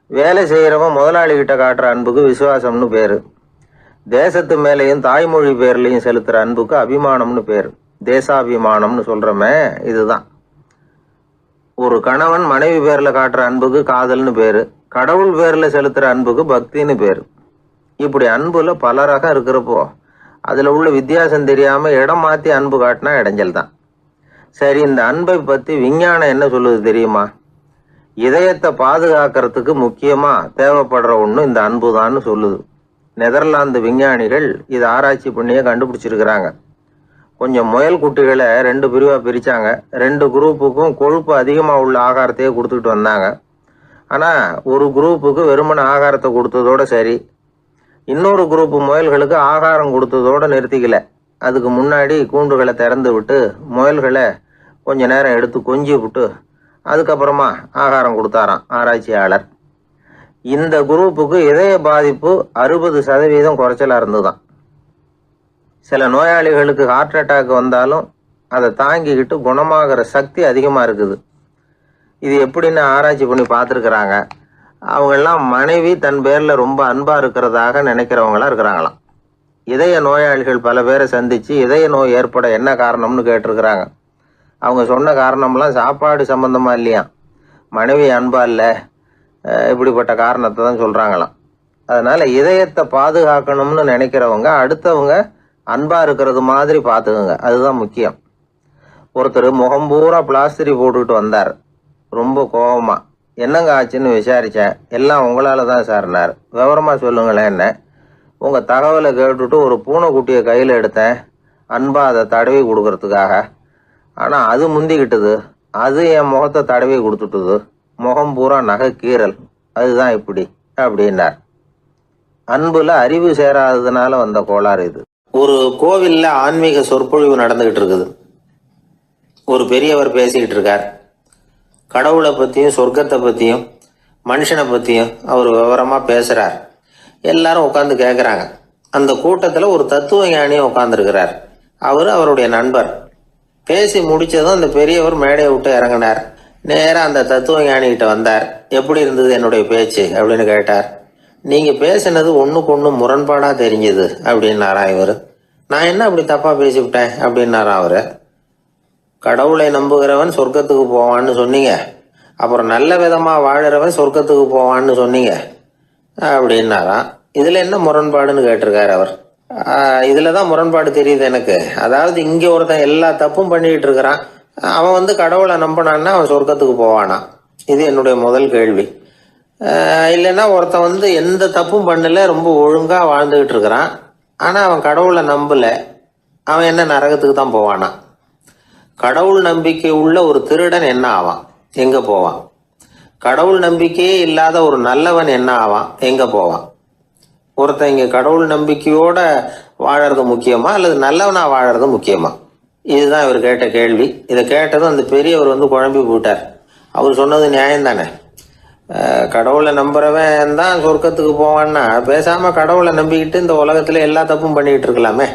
Speaker 1: வேலை செய்யறவன் முதலாளி கிட்ட காட்டுற அன்புக்கு விசுவாசம்னு பேரு. தேசத்து மேலையும் தாய்மொழி பேர்லையும் செலுத்துற அன்புக்கு அபிமானம்னு பேரு. தேசாபிமானம்னு சொல்கிறோமே இதுதான். ஒரு கணவன் மனைவி பேரில் காட்டுற அன்புக்கு காதல்னு பேர், கடவுள் பேரில் செலுத்துகிற அன்புக்கு பக்தின்னு பேர். இப்படி அன்புல பல ரகம் இருக்கிறப்போ அதில் உள்ள வித்தியாசம் தெரியாமல் இடம் மாற்றி அன்பு காட்டினா இடைஞ்சல் தான். சரி, இந்த அன்பை பற்றி விஞ்ஞானம் என்ன சொல்லுது தெரியுமா? இதயத்தை பாதுகாக்கிறதுக்கு முக்கியமாக தேவைப்படுற ஒன்று இந்த அன்பு தான்னு சொல்லுது. நெதர்லாந்து விஞ்ஞானிகள் இதை ஆராய்ச்சி பண்ணியே கண்டுபிடிச்சிருக்கிறாங்க. கொஞ்சம் முயல் குட்டிகளை 2 பிரிவாக பிரித்தாங்க. 2 குரூப்புக்கும் கொழுப்பு அதிகமாக உள்ள ஆகாரத்தையே கொடுத்துக்கிட்டு வந்தாங்க. ஆனால் ஒரு குரூப்புக்கு வெறுமன ஆகாரத்தை கொடுத்ததோட சரி, இன்னொரு குரூப்பு முயல்களுக்கு ஆகாரம் கொடுத்ததோடு நிறுத்திக்கல. அதுக்கு முன்னாடி கூண்டுகளை திறந்து விட்டு முயல்களை கொஞ்ச நேரம் எடுத்து கொஞ்சி விட்டு அதுக்கப்புறமா ஆகாரம் கொடுத்தாராம் ஆராய்ச்சியாளர். இந்த குரூப்புக்கு இதய பாதிப்பு 60% குறைச்சலாக இருந்துதான். சில நோயாளிகளுக்கு ஹார்ட் அட்டாக் வந்தாலும் அதை தாங்கிக்கிட்டு குணமாகிற சக்தி அதிகமாக இருக்குது. இது எப்படின்னு ஆராய்ச்சி பண்ணி பார்த்துருக்குறாங்க. அவங்கெல்லாம் மனைவி தன் பேரில் ரொம்ப அன்பாக இருக்கிறதாக நினைக்கிறவங்களாம் இருக்கிறாங்களாம். இதய நோயாளிகள் பல பேரை சந்தித்து இதய நோய் ஏற்பட என்ன காரணம்னு கேட்டிருக்கிறாங்க. அவங்க சொன்ன காரணம்லாம் சாப்பாடு சம்மந்தமாக இல்லையா, மனைவி அன்பா இல்லை, இப்படிப்பட்ட காரணத்தை தான் சொல்கிறாங்களாம். அதனால் இதயத்தை பாதுகாக்கணும்னு நினைக்கிறவங்க அடுத்தவங்க அன்பாக இருக்கிறது மாதிரி பார்த்துக்குங்க, அதுதான் முக்கியம். ஒருத்தர் முகம் பூரா பிளாஸ்டரி போட்டுக்கிட்டு வந்தார். ரொம்ப கோபமாக, என்னங்க ஆச்சுன்னு விசாரித்தேன். எல்லாம் உங்களால் தான் சார்னார். விவரமாக சொல்லுங்களேன். என்ன உங்கள் தகவலை கேட்டுட்டு ஒரு பூனைக்குட்டியை கையில் எடுத்தேன், அன்பாக அதை தடவி கொடுக்கறதுக்காக. ஆனால் அது முந்திக்கிட்டது, அது என் முகத்தை தடவி கொடுத்துட்டுது, முகம் பூரா நகை கீறல், அதுதான் இப்படி அப்படின்னார். அன்புல அறிவு சேராததுனால வந்த கோளாறு இது. ஒரு கோவில்ல ஆன்மீக சொற்பொழிவு நடந்துகிட்டு இருக்குது. ஒரு பெரியவர் பேசிக்கிட்டு இருக்கார். கடவுளை பற்றியும் சொர்க்கத்தை பற்றியும் மனுஷனை பற்றியும் அவர் விவரமாக பேசுகிறார். எல்லாரும் உட்காந்து கேட்குறாங்க. அந்த கூட்டத்தில் ஒரு தத்துவ ஞானியும் உட்காந்துருக்கிறார். அவர் அவருடைய நண்பர். பேசி முடித்ததும் அந்த பெரியவர் மேடையை விட்டு இறங்கினார். நேராக அந்த தத்துவ ஞானிகிட்ட வந்தார். எப்படி இருந்தது என்னுடைய பேச்சு அப்படின்னு கேட்டார். நீங்கள் பேசினது ஒன்றுக்கு ஒன்று முரண்பாடாக தெரிஞ்சுது அப்படின்னாரா இவர். நான் என்ன அப்படி தப்பாக பேசிவிட்டேன் அப்படின்னாரா அவர். கடவுளை நம்புகிறவன் சொர்க்கத்துக்கு போவான்னு சொன்னீங்க, அப்புறம் நல்ல விதமாக வாழறவன் சொர்க்கத்துக்கு போவான்னு சொன்னீங்க அப்படின்னாராம். இதில் என்ன முரண்பாடுன்னு கேட்டிருக்காரு அவர். இதில் தான் முரண்பாடு தெரியுது எனக்கு. அதாவது இங்கே ஒருத்தன் எல்லா தப்பும் பண்ணிக்கிட்டு இருக்கிறான், அவன் கடவுளை நம்பினான்னா அவன் சொர்க்கத்துக்கு போவானா? இது என்னுடைய முதல் கேள்வி. இல்லைன்னா ஒருத்தன் எந்த தப்பும் பண்ணல, ரொம்ப ஒழுங்காக வாழ்ந்துக்கிட்டு இருக்கிறான், ஆனால் அவன் கடவுளை நம்பலை, அவன் என்ன நரகத்துக்கு தான் போவானா? கடவுள் நம்பிக்கை உள்ள ஒரு திருடன் என்ன ஆவான், எங்கே போவான்? கடவுள் நம்பிக்கையே இல்லாத ஒரு நல்லவன் என்ன ஆவான், எங்கே போவான்? ஒருத்தன் இங்கே கடவுள் நம்பிக்கையோட வாழறது முக்கியமா அல்லது நல்லவனா வாழறது முக்கியமா? இதுதான் இவர் கேட்ட கேள்வி. இதை கேட்டதும் அந்த பெரியவர் குழம்பி போட்டார். அவர் சொன்னது நியாயம் தானே. கடவுளை நம்புறவன் தான் சொர்க்கத்துக்கு போவான்னா பேசாமல் கடவுளை நம்பிக்கிட்டு இந்த உலகத்தில் எல்லா தப்பும் பண்ணிக்கிட்டு இருக்கலாமே.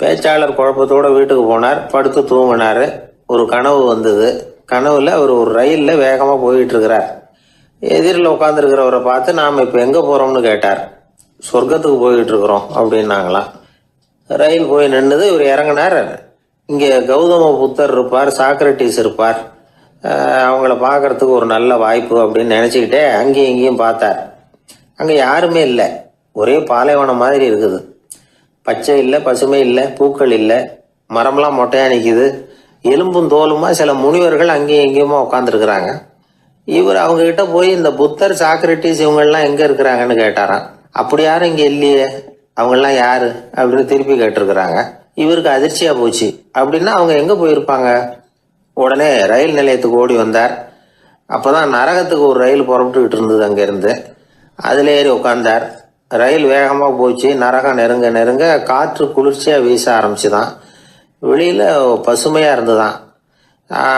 Speaker 1: பேச்சாளர் குழப்பத்தோடு வீட்டுக்கு போனார். படுத்து தூங்கினார். ஒரு கனவு வந்தது. கனவுல அவர் ஒரு ரயிலில் வேகமாக போயிட்டு இருக்கிறார். எதிரில் உட்காந்துருக்கிறவரை பார்த்து நாம் இப்போ எங்கே போகிறோம்னு கேட்டார். சொர்க்கத்துக்கு போயிட்டு இருக்கிறோம் அப்படின்னாங்களாம். ரயில் போய் நின்றுது. இவர் இறங்கினார். இங்கே கௌதம புத்தர் இருப்பார், சாக்ரட்டிஸ் இருப்பார், அவங்கள பார்க்கறதுக்கு ஒரு நல்ல வாய்ப்பு அப்படின்னு நினச்சிக்கிட்டே அங்கேயும் இங்கேயும் பார்த்தார். அங்கே யாருமே இல்லை. ஒரே பாலைவனம் மாதிரி இருக்குது. பச்சை இல்லை, பசுமை இல்லை, பூக்கள் இல்லை, மரம்லாம் மொட்டையாக நிற்கிது. எலும்பும் தோலுமா சில முனிவர்கள் அங்கேயும் எங்கேயுமா உட்காந்துருக்குறாங்க. இவர் அவங்ககிட்ட போய் இந்த புத்தர், சாக்ரட்டிஸ் இவங்கெல்லாம் எங்கே இருக்கிறாங்கன்னு கேட்டாராம். அப்படி யாரும் இங்கே இல்லையே, அவங்கெல்லாம் யாரு அப்படின்னு திருப்பி கேட்டிருக்கிறாங்க. இவருக்கு அதிர்ச்சியாக போச்சு. அப்படின்னா அவங்க எங்கே போயிருப்பாங்க? உடனே ரயில் நிலையத்துக்கு ஓடி வந்தார். அப்போ தான் நரகத்துக்கு ஒரு ரயில் புறப்பட்டுக்கிட்டு இருந்தது அங்கேருந்து. அதில் ஏறி உட்காந்தார். ரயில் வேகமாக போச்சு. நரகம் நெருங்க நெருங்க காற்று குளிர்ச்சியாக வீச ஆரம்பிச்சுதான். வெளியில் பசுமையாக இருந்துதான்.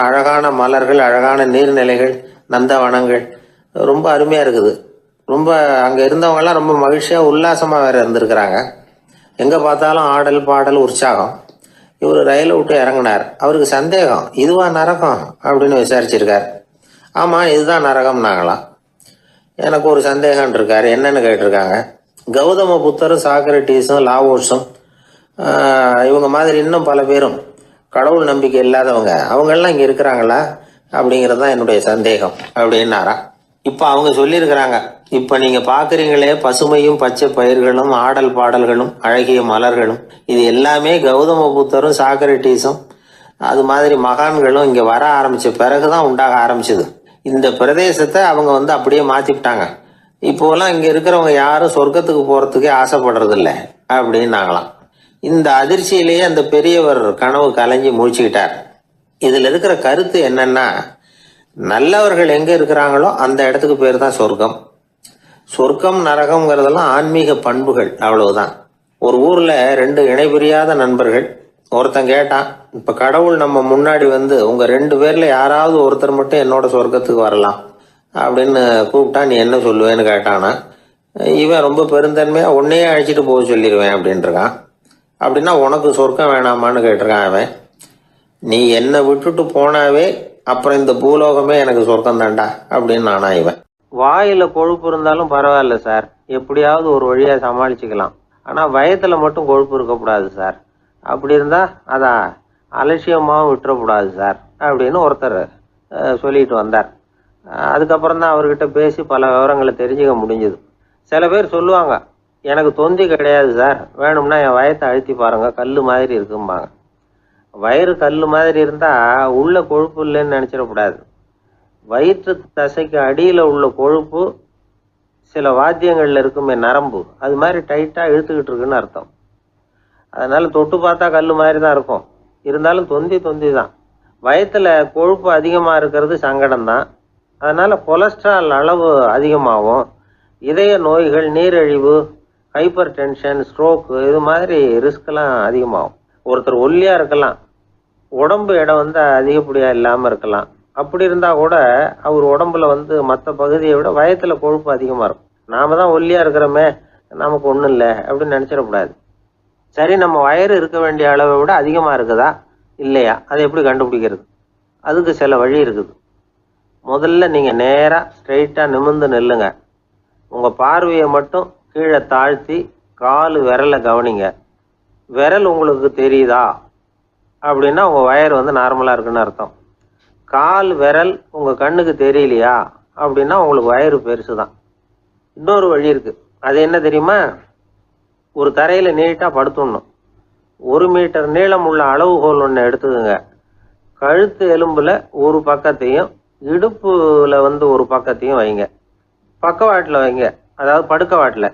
Speaker 1: அழகான மலர்கள், அழகான நீர்நிலைகள், நந்தவனங்கள், ரொம்ப அருமையாக இருக்குது. ரொம்ப அங்கே இருந்தவங்கெல்லாம் ரொம்ப மகிழ்ச்சியாக உல்லாசமாக வேறு இருந்திருக்கிறாங்க. எங்கே பார்த்தாலும் ஆடல் பாடல் உற்சாகம். இவர் ரயிலை விட்டு இறங்கினார். அவருக்கு சந்தேகம், இதுவா நரகம் அப்படின்னு விசாரிச்சிருக்கார். ஆமாம், இதுதான் நரகம்னாங்களாம். எனக்கு ஒரு சந்தேகம் இருக்கார். என்னன்னு கேட்டிருக்காங்க. கௌதம புத்தரும் சாக்ரட்டிஸும் லாவோஸும் இவங்க மாதிரி இன்னும் பல பேரும் கடவுள் நம்பிக்கை இல்லாதவங்க அவங்கெல்லாம் இங்கே இருக்கிறாங்களா அப்படிங்கிறது தான் என்னுடைய சந்தேகம் அப்படின்னாரா. இப்போ அவங்க சொல்லியிருக்கிறாங்க, இப்போ நீங்கள் பார்க்குறீங்களே பசுமையும் பச்சை பயிர்களும் ஆடல் பாடல்களும் அழகிய மலர்களும், இது எல்லாமே கௌதம புத்தரும் சாக்ரட்டிஸும் அது மாதிரி மகான்களும் இங்கே வர ஆரம்பித்த பிறகு தான் உண்டாக ஆரம்பிச்சது. இந்த பிரதேசத்தை அவங்க அப்படியே மாற்றிவிட்டாங்க. இப்போலாம் இங்கே இருக்கிறவங்க யாரும் சொர்க்கத்துக்கு போகிறதுக்கே ஆசைப்படுறதில்ல அப்படின்னாங்களாம். இந்த அதிர்ச்சியிலேயே அந்த பெரியவர் கனவு கலைஞ்சி முழிச்சுக்கிட்டார். இதில் இருக்கிற கருத்து என்னன்னா, நல்லவர்கள் எங்கே இருக்கிறாங்களோ அந்த இடத்துக்கு பேர் தான் சொர்க்கம். சொர்க்கம் நரகம்ங்கிறதெல்லாம் ஆன்மீக பண்புகள், அவ்வளவுதான். ஒரு ஊரில் 2 இணைபிரியாத நண்பர்கள். ஒருத்தன் கேட்டான், இப்போ கடவுள் நம்ம முன்னாடி உங்கள் 2 பேரில் யாராவது ஒருத்தர் மட்டும் என்னோட சொர்க்கத்துக்கு வரலாம் அப்படின்னு கூப்பிட்டா நீ என்ன சொல்லுவேன்னு கேட்டானா. இவன் ரொம்ப பெருந்தன்மையாக உன்னையே அழைச்சிட்டு போக சொல்லிடுவேன் அப்படின்ட்டுருக்கான். அப்படின்னா உனக்கு சொர்க்கம் வேணாமான்னு கேட்டிருக்கான் அவன். நீ என்னை விட்டுட்டு போனாவே அப்புறம் இந்த பூலோகமே எனக்கு சொர்க்கம் தாண்டா அப்படின்னு நானா இவன். வாயில கொழுப்பு இருந்தாலும் பரவாயில்ல சார், எப்படியாவது ஒரு வழியா சமாளிச்சுக்கலாம். ஆனா வயத்துல மட்டும் கொழுப்பு இருக்கக்கூடாது சார். அப்படி இருந்தா அதான் அலட்சியமாகவும் விட்டுறக்கூடாது சார் அப்படின்னு ஒருத்தர் சொல்லிட்டு வந்தார். அதுக்கப்புறம் தான் அவர்கிட்ட பேசி பல விவரங்களை தெரிஞ்சுக்க முடிஞ்சுது. சில பேர் சொல்லுவாங்க, எனக்கு தொந்தி கிடையாது சார், வேணும்னா என் வயத்தை அழுத்தி பாருங்க, கல் மாதிரி இருக்கும்பாங்க. வயிறு கல் மாதிரி இருந்தால் உள்ள கொழுப்பு இல்லைன்னு நினச்சிடக்கூடாது. வயிற்று தசைக்கு அடியில் உள்ள கொழுப்பு சில வாத்தியங்களில் இருக்குமே நரம்பு, அது மாதிரி டைட்டாக இழுத்துக்கிட்டு இருக்குன்னு அர்த்தம். அதனால் தொட்டு பார்த்தா கல் மாதிரி தான் இருக்கும், இருந்தாலும் தொந்தி தான். வயிற்றில் கொழுப்பு அதிகமாக இருக்கிறது சங்கடம் தான். அதனால் கொலஸ்ட்ரால் அளவு அதிகமாகும். இதய நோய்கள், நீரிழிவு, ஹைப்பர் டென்ஷன், ஸ்ட்ரோக்கு இது மாதிரி ரிஸ்க்லாம் அதிகமாகும். ஒருத்தர் ஒல்லியாக இருக்கலாம், உடம்பு இடம் அதிகப்படியாக இல்லாமல் இருக்கலாம். அப்படி இருந்தால் கூட அவர் உடம்புல மற்ற பகுதியை விட வயத்தில் கொழுப்பு அதிகமாக இருக்கும். நாம தான் ஒல்லியாக இருக்கிறோமே, நமக்கு ஒன்றும் இல்லை அப்படின்னு நினச்சிடக்கூடாது. சரி, நம்ம வயிறு இருக்க வேண்டிய அளவை விட அதிகமாக இருக்குதா இல்லையா, அதை எப்படி கண்டுபிடிக்கிறது? அதுக்கு சில வழி இருக்குது. முதல்ல நீங்கள் நேராக ஸ்ட்ரெயிட்டாக நிமிர்ந்து நில்லுங்க. உங்கள் பார்வையை மட்டும் கீழே தாழ்த்தி கால் விரலை கவனிங்க. விரல் உங்களுக்கு தெரியுதா அப்படின்னா உங்கள் வயர் நார்மலாக இருக்குன்னு அர்த்தம். கால் விரல் உங்கள் கண்ணுக்கு தெரியலையா அப்படின்னா உங்களுக்கு வயிறு பெருசு தான். இன்னொரு வழி இருக்குது. அது என்ன தெரியுமா? ஒரு தரையில் நீட்டாக படுத்துடணும். 1 மீட்டர் நீளம் உள்ள அளவுகோல் ஒன்று எடுத்துக்கோங்க. கழுத்து எலும்பில் ஒரு பக்கத்தையும் இடுப்பில் ஒரு பக்கத்தையும் வைங்க. பக்கவாட்டில் வைங்க, அதாவது படுக்க வாட்டில்.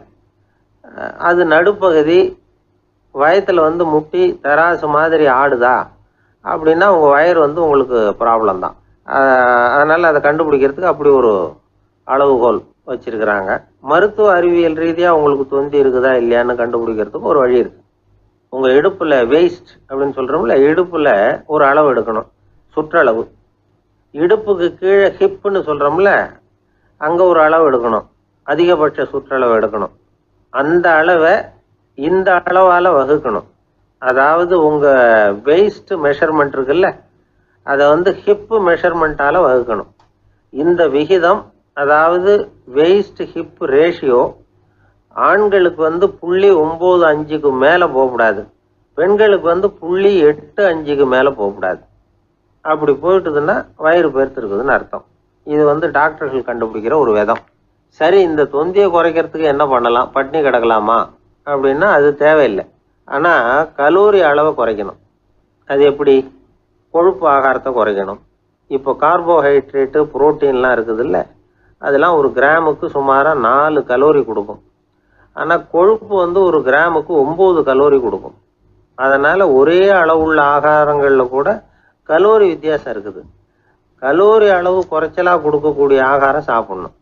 Speaker 1: அது நடுப்பகுதி வயத்தில் முட்டி தராசு மாதிரி ஆடுதா அப்படின்னா உங்கள் வயர் உங்களுக்கு ப்ராப்ளம் தான். அதனால் அதை கண்டுபிடிக்கிறதுக்கு அப்படி ஒரு அளவுகோல் வச்சிருக்கிறாங்க. மருத்துவ அறிவியல் ரீதியாக உங்களுக்கு தொந்தி இருக்குதா இல்லையான்னு கண்டுபிடிக்கிறதுக்கு ஒரு வழி இருக்குது. உங்கள் இடுப்பில் வெயிஸ்ட் அப்படின்னு சொல்கிறோம்ல, இடுப்பில் ஒரு அளவு எடுக்கணும், சுற்றளவு. இடுப்புக்கு கீழே ஹிப்புன்னு சொல்கிறோம்ல, அங்கே ஒரு அளவு எடுக்கணும், அதிகபட்ச சுற்றளவு எடுக்கணும். அந்த அளவை இந்த அளவால் வகுக்கணும். அதாவது உங்கள் வெயிஸ்ட் மெஷர்மெண்ட் இருக்குல்ல, அதை ஹிப்பு மெஷர்மெண்ட்டால் வகுக்கணும். இந்த விகிதம், அதாவது வெயிஸ்ட் ஹிப் ரேஷியோ, ஆண்களுக்கு 0.95க்கு மேலே போகக்கூடாது, பெண்களுக்கு 0.85க்கு மேலே போகக்கூடாது. அப்படி போயிட்டுதுன்னா வயிறு பெருத்துருக்குதுன்னு அர்த்தம். இது டாக்டர்கள் கண்டுபிடிக்கிற ஒரு விதம். சரி, இந்த தொந்தியை குறைக்கிறதுக்கு என்ன பண்ணலாம்? பட்னி கிடக்கலாமா அப்படின்னா அது தேவையில்லை. ஆனால் கலோரி அளவை குறைக்கணும். அது எப்படி? கொழுப்பு ஆகாரத்தை குறைக்கணும். இப்போ கார்போஹைட்ரேட்டு, புரோட்டீன்லாம் இருக்குதுல்ல, அதெல்லாம் ஒரு கிராமுக்கு சுமாராக 4 கலோரி கொடுக்கும். ஆனால் கொழுப்பு 1 கிராமுக்கு 9 கலோரி கொடுக்கும். அதனால் ஒரே அளவுள்ள ஆகாரங்களில் கூட கலோரி வித்தியாசம் இருக்குது. கலோரி அளவு குறைச்சலாக கொடுக்கக்கூடிய ஆகாரம் சாப்பிடணும்.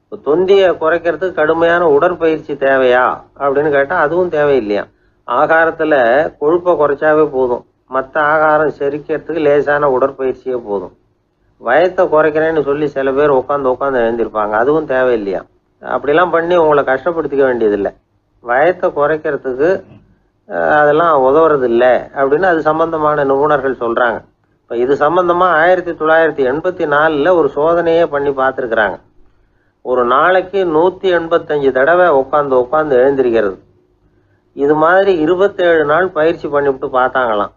Speaker 1: இப்போ தொந்தியை குறைக்கிறதுக்கு கடுமையான உடற்பயிற்சி தேவையா அப்படின்னு கேட்டால் அதுவும் தேவையில்லையா. ஆகாரத்தில் கொழுப்பை குறைச்சாவே போதும், மற்ற ஆகாரம் செரிக்கிறதுக்கு லேசான உடற்பயிற்சியே போதும். வயத்தை குறைக்கிறேன்னு சொல்லி சில பேர் உட்காந்து எழுந்திருப்பாங்க, அதுவும் தேவையில்லையா. அப்படிலாம் பண்ணி உங்களை கஷ்டப்படுத்திக்க வேண்டியதில்லை. வயத்தை குறைக்கிறதுக்கு அதெல்லாம் உதவுறது இல்லை அப்படின்னு அது சம்பந்தமான நிபுணர்கள் சொல்கிறாங்க. இப்போ இது சம்பந்தமாக 1984 ஒரு சோதனையே பண்ணி பார்த்துருக்குறாங்க. ஒரு நாளைக்கு 185 தடவை உட்காந்து எழுந்திருக்கிறது. இது மாதிரி 27 நாள் பயிற்சி பண்ணிவிட்டு பார்த்தாங்களாம்.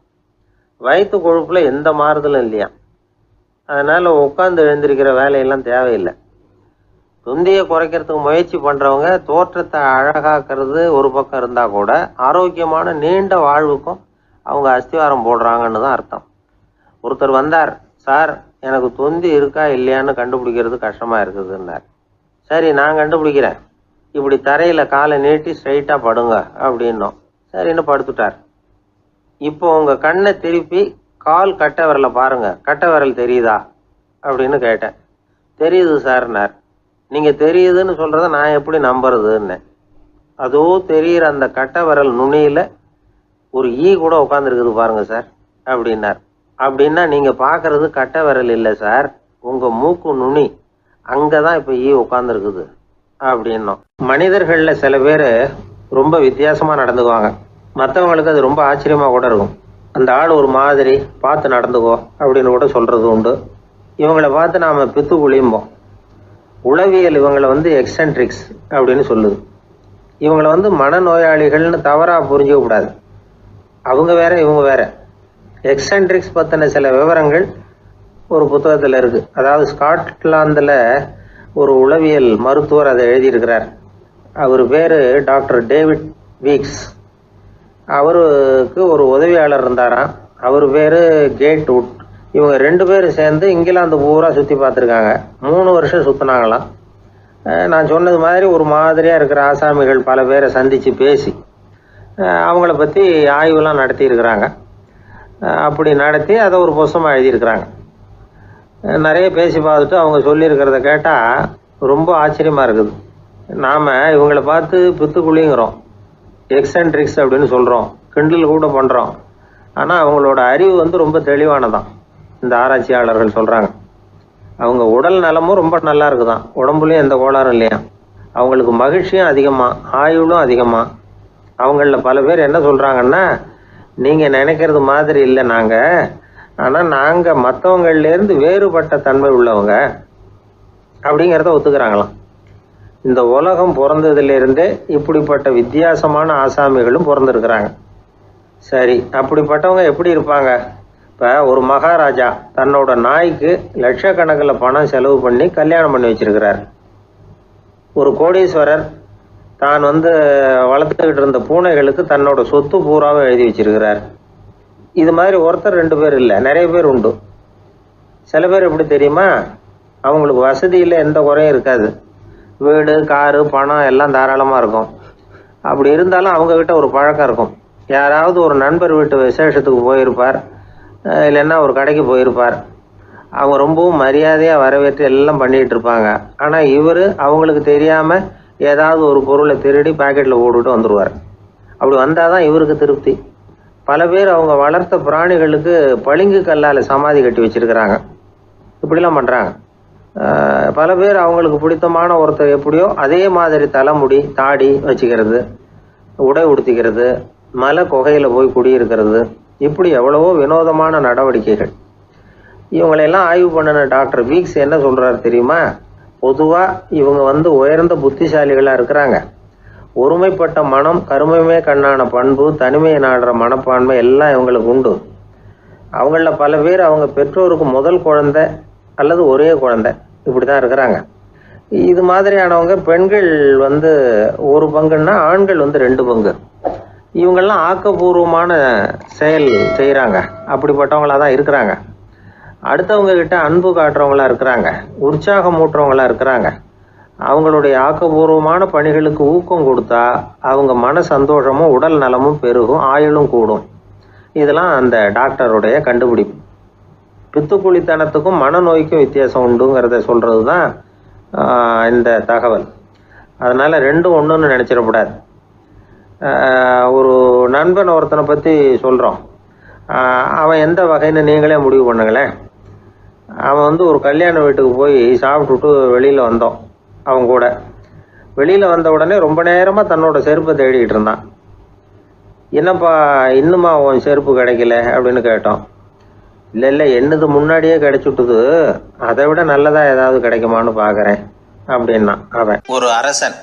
Speaker 1: வயிற்று கொழுப்பில் எந்த மாறுதலும் இல்லையா. அதனால் உட்காந்து எழுந்திருக்கிற வேலையெல்லாம் தேவையில்லை. தொந்தியை குறைக்கிறதுக்கு முயற்சி பண்ணுறவங்க தோற்றத்தை அழகாக்கிறது ஒரு பக்கம் இருந்தால் கூட ஆரோக்கியமான நீண்ட வாழ்வுக்கும் அவங்க அஸ்திவாரம் போடுறாங்கன்னு தான் அர்த்தம். ஒருத்தர் வந்தார், சார் எனக்கு தொந்தி இருக்கா இல்லையான்னு கண்டுபிடிக்கிறது கஷ்டமாக இருக்குதுன்னார். சரி நான் கண்டுபிடிக்கிறேன், இப்படி தரையில் காலை நீட்டி ஸ்ட்ரைட்டாக படுங்க அப்படின்னோம். சரின்னு படுத்துட்டார். இப்போ உங்கள் கண்ணை திருப்பி கால் கட்டை விரலை பாருங்க, கட்டை விரல் தெரியுதா அப்படின்னு கேட்டேன். தெரியுது சார்னார். நீங்கள் தெரியுதுன்னு சொல்கிறத நான் எப்படி நம்புறதுன்னு. அதோ தெரிகிற அந்த கட்டை விரல் நுனியில் ஒரு ஈ கூட உட்காந்துருக்குது பாருங்க சார் அப்படின்னார். அப்படின்னா நீங்கள் பார்க்குறது கட்டை விரல் இல்லை சார், உங்கள் மூக்கு நுனி, அங்கே தான் இப்போ ஈ உட்காந்துருக்குது அப்படின்னோம். மனிதர்களில் சில பேர் ரொம்ப வித்தியாசமாக நடந்துக்குவாங்க. மற்றவங்களுக்கு அது ரொம்ப ஆச்சரியமாக கூட இருக்கும். அந்த ஆள் ஒரு மாதிரி பார்த்து நடந்துக்கோ அப்படின்னு கூட சொல்கிறது உண்டு. இவங்களை பார்த்து நாம் பித்து குளியும்போம். உளவியல் இவங்களை எக்ஸென்ட்ரிக்ஸ் அப்படின்னு சொல்லுது. இவங்களை மனநோயாளிகள்னு தவறாக புரிஞ்சிக்கக்கூடாது. அவங்க வேற இவங்க வேற. எக்ஸென்ட்ரிக்ஸ் பற்றின சில விவரங்கள் ஒரு புத்தகத்தில் இருக்குது. அதாவது ஸ்காட்லாந்தில் ஒரு உளவியல் மருத்துவர் அதை எழுதியிருக்கிறார். அவர் பேர் டாக்டர் டேவிட் வீக்ஸ். அவருக்கு ஒரு உதவியாளர் இருந்தாராம், அவர் பேர் கேட் வுட். இவங்க 2 பேரும் சேர்ந்து இங்கிலாந்து பூரா சுற்றி பார்த்துருக்காங்க. 3 வருஷம் சுற்றினாங்களாம். நான் சொன்னது மாதிரி ஒரு மாதிரியாக இருக்கிற ஆசாமிகள் பல பேரை சந்தித்து பேசி அவங்கள பற்றி ஆய்வுலாம் நடத்தியிருக்கிறாங்க. அப்படி நடத்தி அதை ஒரு புஸ்தகமாக எழுதியிருக்கிறாங்க. நிறைய பேசி பார்த்துட்டு அவங்க சொல்லியிருக்கிறத கேட்டால் ரொம்ப ஆச்சரியமாக இருக்குது. நாம் இவங்களை பார்த்து பித்துக்குழிங்கிறோம், எக்ஸென்ட்ரிக்ஸ் அப்படின்னு சொல்கிறோம், கிண்டல் கூட பண்ணுறோம். ஆனால் அவங்களோட அறிவு ரொம்ப தெளிவானதான். இந்த ஆராய்ச்சியாளர்கள் சொல்கிறாங்க அவங்க உடல் நலமும் ரொம்ப நல்லா இருக்குதான், உடம்புலையும் எந்த கோளாறும் இல்லையா. அவங்களுக்கு மகிழ்ச்சியும் அதிகமாக, ஆயுளும் அதிகமாக. அவங்களில் பல பேர் என்ன சொல்கிறாங்கன்னா, நீங்கள் நினைக்கிறது மாதிரி இல்லை நாங்கள், ஆனால் நாங்கள் மற்றவங்கள்லேருந்து வேறுபட்ட தன்மை உள்ளவங்க அப்படிங்கிறத ஒத்துக்கிறாங்களாம். இந்த உலகம் பிறந்ததுலேருந்தே இப்படிப்பட்ட வித்தியாசமான ஆசாமிகளும் பிறந்திருக்கிறாங்க. சரி, அப்படிப்பட்டவங்க எப்படி இருப்பாங்க? இப்போ ஒரு மகாராஜா தன்னோட நாய்க்கு லட்சக்கணக்கில் பணம் செலவு பண்ணி கல்யாணம் பண்ணி வச்சிருக்கிறார். ஒரு கோடீஸ்வரர் தான் வளர்த்துக்கிட்டு இருந்த பூனைகளுக்கு தன்னோட சொத்து பூராவை எழுதி வச்சிருக்கிறார். இது மாதிரி ஒருத்தர் 2 பேர் இல்லை, நிறைய பேர் உண்டு. சில பேர் எப்படி தெரியுமா, அவங்களுக்கு வசதியில் எந்த குறையும் இருக்காது. வீடு, காரு, பணம் எல்லாம் தாராளமாக இருக்கும். அப்படி இருந்தாலும் அவங்கக்கிட்ட ஒரு பழக்கம் இருக்கும். யாராவது ஒரு நண்பர் வீட்டு விசேஷத்துக்கு போயிருப்பார், இல்லைன்னா ஒரு கடைக்கு போயிருப்பார். அவங்க ரொம்பவும் மரியாதையாக வரவேற்று எல்லாம் பண்ணிகிட்டு இருப்பாங்க. ஆனால் இவர் அவங்களுக்கு தெரியாமல் ஏதாவது ஒரு பொருளை திருடி பாக்கெட்டில் போட்டுட்டு வந்துடுவார். அப்படி வந்தால் தான் இவருக்கு திருப்தி. பல பேர் அவங்க வளர்த்த பிராணிகளுக்கு பளிங்கு கல்லால் சமாதி கட்டி வச்சிருக்கிறாங்க. இப்படிலாம் பண்ணுறாங்க. பல பேர் அவங்களுக்கு பிடித்தமான ஒருத்தர் எப்படியோ அதே மாதிரி தலைமுடி, தாடி வச்சுக்கிறது, உடை உடுத்திக்கிறது, மலை குகையில் போய் குடியிருக்கிறது, இப்படி எவ்வளவோ வினோதமான நடவடிக்கைகள். இவங்களெல்லாம் ஆய்வு பண்ணின டாக்டர் வீக்ஸ் என்ன சொல்கிறாரு தெரியுமா? பொதுவாக இவங்க உயர்ந்த புத்திசாலிகளாக இருக்கிறாங்க. ஒருமைப்பட்ட மனம், கருமையுமே கண்ணான பண்பு, தனிமையை நாடுற மனப்பான்மை எல்லாம் இவங்களுக்கு உண்டு. அவங்களில் பல பேர் அவங்க பெற்றோருக்கு முதல் குழந்தை அல்லது ஒரே குழந்தை, இப்படி தான் இருக்கிறாங்க. இது மாதிரியானவங்க பெண்கள் 1 பங்குன்னா ஆண்கள் 2 பங்கு. இவங்கெல்லாம் ஆக்கப்பூர்வமான செயல் செய்கிறாங்க. அப்படிப்பட்டவங்களாக தான் இருக்கிறாங்க. அடுத்தவங்க கிட்ட அன்பு காட்டுறவங்களா இருக்கிறாங்க, உற்சாகம் ஊட்டுறவங்களா இருக்கிறாங்க. அவங்களுடைய ஆக்கப்பூர்வமான பணிகளுக்கு ஊக்கம் கொடுத்தா அவங்க மன சந்தோஷமும் உடல் நலமும் பெருகும், ஆயுளும் கூடும். இதெல்லாம் அந்த டாக்டருடைய கண்டுபிடிப்பு. பித்துக்குழித்தனத்துக்கும் மனநோய்க்கும் வித்தியாசம் உண்டுங்கிறத சொல்கிறது தான் இந்த தகவல். அதனால் 2ம் ஒன்றுன்னு நினச்சிடக்கூடாது. ஒரு நண்பன் ஒருத்தனை பற்றி சொல்கிறோம். அவன் எந்த வகைன்னு நீங்களே முடிவு பண்ணுங்களேன். அவன் ஒரு கல்யாண வீட்டுக்கு போய் சாப்பிட்டுட்டு வெளியில் வந்தோம். அவன் கூட வெளியில் வந்த உடனே ரொம்ப நேரமாக தன்னோட செருப்பை தேடிக்கிட்டு இருந்தான். என்னப்பா இன்னுமா உன் செருப்பு கிடைக்கல அப்படின்னு கேட்டோம். இல்லை என்னது முன்னாடியே கிடைச்சுட்டுது, அதை விட நல்லதாக ஏதாவது கிடைக்குமான்னு பார்க்குறேன் அப்படின்னா அவன்.
Speaker 2: ஒரு அரசன்,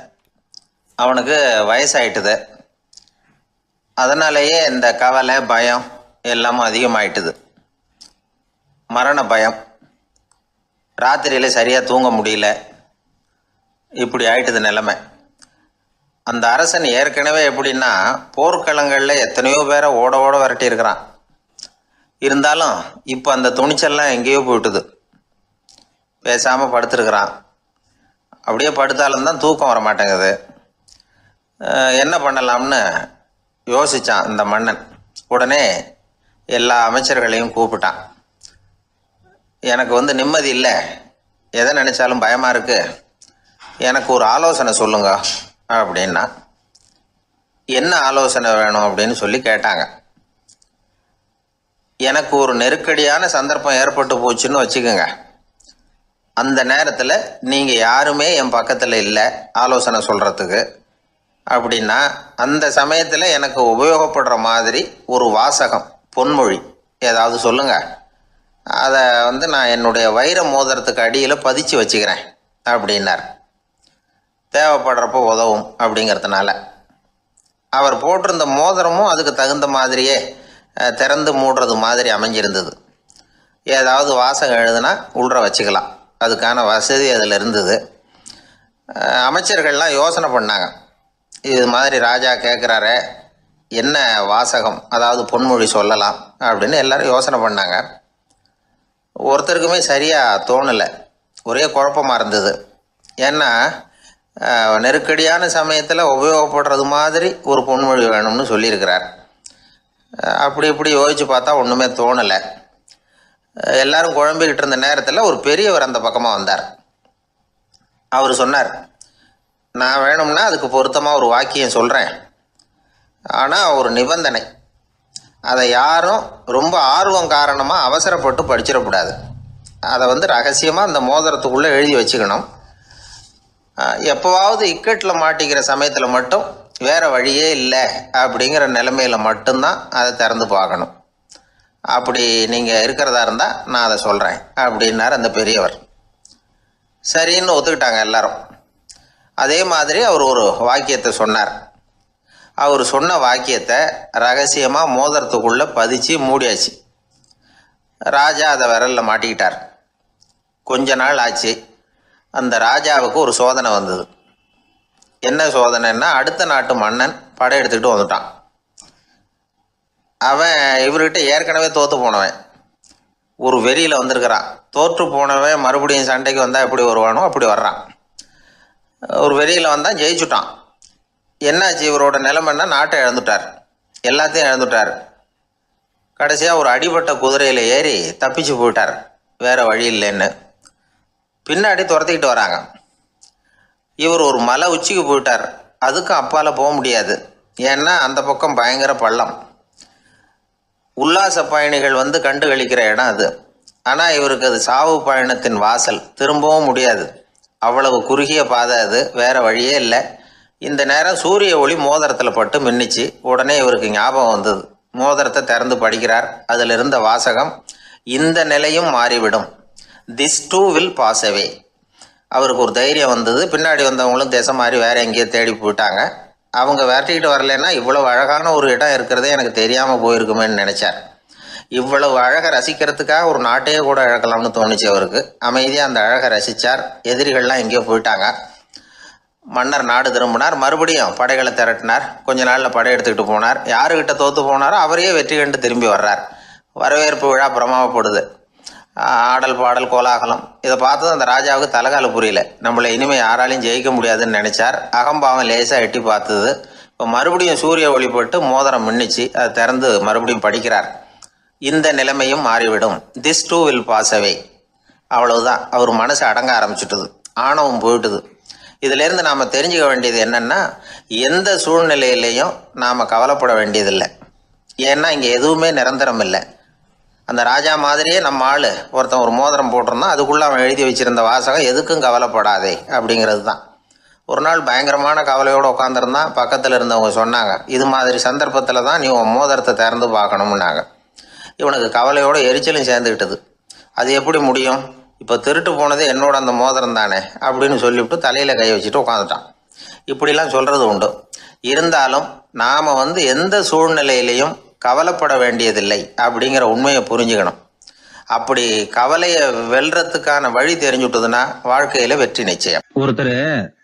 Speaker 2: அவனுக்கு வயசாயிட்டுது. அதனாலேயே இந்த கவலை, பயம்
Speaker 1: எல்லாமும் அதிகமாயிட்டுது. மரண பயம், ராத்திரியில் சரியாக தூங்க முடியல, இப்படி ஆயிட்டுது நிலைமை. அந்த அரசன் ஏற்கனவே எப்படின்னா போர்க்களங்களில் எத்தனையோ பேரை ஓட ஓட விரட்டி இருக்கிறான். இருந்தாலும் இப்போ அந்த துணிச்சல்லாம் எங்கேயோ போயிட்டுது. பேசாமல் படுத்துருக்கிறான். அப்படியே படுத்தாலும் தான் தூக்கம் வர மாட்டேங்குது. என்ன பண்ணலாம்னு யோசித்தான் இந்த மன்னன். உடனே எல்லா அமைச்சர்களையும் கூப்பிட்டான். எனக்கு நிம்மதி இல்லை, எதை நினச்சாலும் பயமாக இருக்குது, எனக்கு ஒரு ஆலோசனை சொல்லுங்க அப்படின்னா. என்ன ஆலோசனை வேணும் அப்படின்னு சொல்லி கேட்டாங்க. எனக்கு ஒரு நெருக்கடியான சந்தர்ப்பம் ஏற்பட்டு போச்சுன்னு வச்சுக்கோங்க. அந்த நேரத்தில் நீங்கள் யாருமே என் பக்கத்தில் இல்லை ஆலோசனை சொல்கிறதுக்கு அப்படின்னா, அந்த சமயத்தில் எனக்கு உபயோகப்படுற மாதிரி ஒரு வாசகம், பொன்மொழி ஏதாவது சொல்லுங்கள். அதை நான் என்னுடைய வைர மோதிரத்துக்கு அடியில் பதிச்சு வச்சுக்கிறேன் அப்படின்னார். தேவைப்படுறப்போ உதவும் அப்படிங்கிறதுனால. அவர் போட்டிருந்த மோதிரமும் அதுக்கு தகுந்த மாதிரியே திறந்து மூடுறது மாதிரி அமைஞ்சிருந்தது. ஏதாவது வாசகம் எழுதுனா உள்ற வச்சுக்கலாம், அதுக்கான வசதி அதில் இருந்தது. அமைச்சர்கள்லாம் யோசனை பண்ணாங்க. இது மாதிரி ராஜா கேட்குறாரு, என்ன வாசகம், அதாவது பொன்மொழி சொல்லலாம் அப்படின்னு எல்லாரும் யோசனை பண்ணாங்க. ஒருத்தருக்குமே சரியாக தோணலை, ஒரே குழப்பமாக இருந்தது. ஏன்னா நெருக்கடியான சமயத்தில் உபயோகப்படுறது மாதிரி ஒரு பொன்மொழி வேணும்னு சொல்லியிருக்கிறார். அப்படி இப்படி யோசித்து பார்த்தா ஒன்றுமே தோணலை. எல்லாரும் குழம்பிக்கிட்டு இருந்த நேரத்தில் ஒரு பெரியவர் அந்த பக்கமாக வந்தார். அவர் சொன்னார், நான் வேணும்னா அதுக்கு பொருத்தமாக ஒரு வாக்கியம் சொல்கிறேன், ஆனால் ஒரு நிபந்தனை. அதை யாரும் ரொம்ப ஆர்வம் காரணமாக அவசரப்பட்டு படிச்சிடக்கூடாது. அதை ரகசியமாக அந்த மோதிரத்துக்குள்ளே எழுதி வச்சுக்கணும். எப்போவாவது இக்கட்டில் மாட்டிக்கிற சமயத்தில் மட்டும் வேறு வழியே இல்லை அப்படிங்கிற நிலைமையில் மட்டும்தான் அதை திறந்து பார்க்கணும். அப்படி நீங்கள் இருக்கிறதா இருந்தால் நான் அதை சொல்கிறேன் அப்படின்னார் அந்த பெரியவர். சரின்னு ஒத்துக்கிட்டாங்க எல்லாரும். அதே மாதிரி அவர் ஒரு வாக்கியத்தை சொன்னார். அவர் சொன்ன வாக்கியத்தை ரகசியமாக மோதிரத்துக்குள்ளே பதிச்சு மூடியாச்சு. ராஜா அதை விரலில் மாட்டிக்கிட்டார். கொஞ்ச நாள் ஆச்சு. அந்த ராஜாவுக்கு ஒரு சோதனை வந்தது. என்ன சோதனைன்னா, அடுத்த நாட்டு மன்னன் படையெடுத்துக்கிட்டு வந்துட்டான். அவன் இவர்கிட்ட ஏற்கனவே தோற்று போனவன், ஒரு வெறியில் வந்திருக்கிறான். தோற்று போனவன் மறுபடியும் சண்டைக்கு வந்தால் எப்படி வருவானோ அப்படி வர்றான். ஒரு வெறியில் வந்தான், ஜெயிச்சுட்டான். என்னாச்சு இவரோட நிலைமைன்னா, நாட்டை இழந்துட்டார், எல்லாத்தையும் இழந்துட்டார். கடைசியாக ஒரு அடிபட்ட குதிரையில் ஏறி தப்பிச்சு போயிட்டார், வேறு வழி இல்லைன்னு. பின்னாடி துரத்திக்கிட்டு வராங்க. இவர் ஒரு மலை உச்சிக்கு போயிட்டார். அதுக்கும் அப்பால் போக முடியாது, ஏன்னா அந்த பக்கம் பயங்கர பள்ளம். உல்லாச பயணிகள் கண்டு கழிக்கிற இடம் அது. ஆனால் இவருக்கு அது சாவு பயணத்தின் வாசல், திரும்பவும் முடியாது. அவ்வளவு குறுகிய பாதை அது, வேறு வழியே இல்லை. இந்த நேரம் சூரிய ஒளி மோதிரத்தில் பட்டு மின்னிச்சு. உடனே இவருக்கு ஞாபகம் வந்தது. மோதிரத்தை திறந்து படிக்கிறார். அதில் இருந்த வாசகம், இந்த நிலையும் மாறிவிடும், this too will pass away. அவருக்கு ஒரு தைரியம் வந்தது. பின்னாடி வந்தவங்களும் திசை மாறி வேறு எங்கேயோ தேடி போயிட்டாங்க. அவங்க விரட்டிக்கிட்டு வரலைன்னா இவ்வளவு அழகான ஒரு இடம் இருக்கிறதே எனக்கு தெரியாமல் போயிருக்குமேன்னு நினச்சார். இவ்வளவு அழகை ரசிக்கிறதுக்காக ஒரு நாட்டையே கூட இழக்கலாம்னு தோணுச்சு அவருக்கு. அமைதியாக அந்த அழகை ரசித்தார். எதிரிகள்லாம் எங்கேயோ போயிட்டாங்க. மன்னர் நாடு திரும்பினார். மறுபடியும் படைகளை திரட்டினார். கொஞ்ச நாளில் படை எடுத்துக்கிட்டு போனார். யாருக்கிட்ட தோற்று போனாரோ அவரையே வெற்றி கண்டு திரும்பி வர்றார். வரவேற்பு விழா பிரமாவப்படுது. ஆடல் பாடல் கோலாகலம். இதை பார்த்தது அந்த ராஜாவுக்கு தலைகால புரியல. நம்மளை இனிமேல் யாராலையும் ஜெயிக்க முடியாதுன்னு நினச்சார். அகம்பாவம் லேசாக எட்டி பார்த்தது. இப்போ மறுபடியும் சூரிய ஒளிப்பட்டு மோதிரம் மின்னிச்சு. அதை திறந்து மறுபடியும் படிக்கிறார். இந்த நிலைமையும் மாறிவிடும், this too will pass away. அவ்வளவுதான். அவர் மனசு அடங்க ஆரம்பிச்சுட்டுது, ஆணவம் போயிட்டுது. இதிலேருந்து நாம் தெரிஞ்சுக்க வேண்டியது என்னென்னா, எந்த சூழ்நிலையிலையும் நாம் கவலைப்பட வேண்டியதில்லை. ஏன்னா இங்கே எதுவுமே நிரந்தரம் இல்லை. அந்த ராஜா மாதிரியே நம்ம ஆள் ஒருத்தன் ஒரு மோதிரம் போட்டிருந்தான், அதுக்குள்ளே அவன் எழுதி வச்சுருந்த வாசகம், எதுக்கும் கவலைப்படாதே அப்படிங்கிறது தான். ஒரு நாள் பயங்கரமான கவலையோடு உட்காந்துருந்தான். பக்கத்தில் இருந்தவங்க சொன்னாங்க, இது மாதிரி சந்தர்ப்பத்தில் தான் நீ உன் மோதிரத்தை திறந்து பார்க்கணும்னாங்க. இவனுக்கு கவலையோடு எரிச்சலும் சேர்ந்துக்கிட்டது. அது எப்படி முடியும், இப்போ திருட்டு போனது என்னோட அந்த மோதிரம் தானே அப்படின்னு சொல்லிவிட்டு தலையில் கை வச்சுட்டு உட்காந்துட்டான். இப்படிலாம் சொல்கிறது உண்டு. இருந்தாலும் நாம் எந்த சூழ்நிலையிலையும் கவலைப்பட வேண்டியதில்லை அப்படிங்கிற உண்மையை புரிஞ்சுக்கணும். அப்படி கவலையை வெல்றதுக்கான வழி தெரிஞ்சுட்டதுன்னா வாழ்க்கையில வெற்றி நிச்சயம்.
Speaker 2: ஒருத்தர்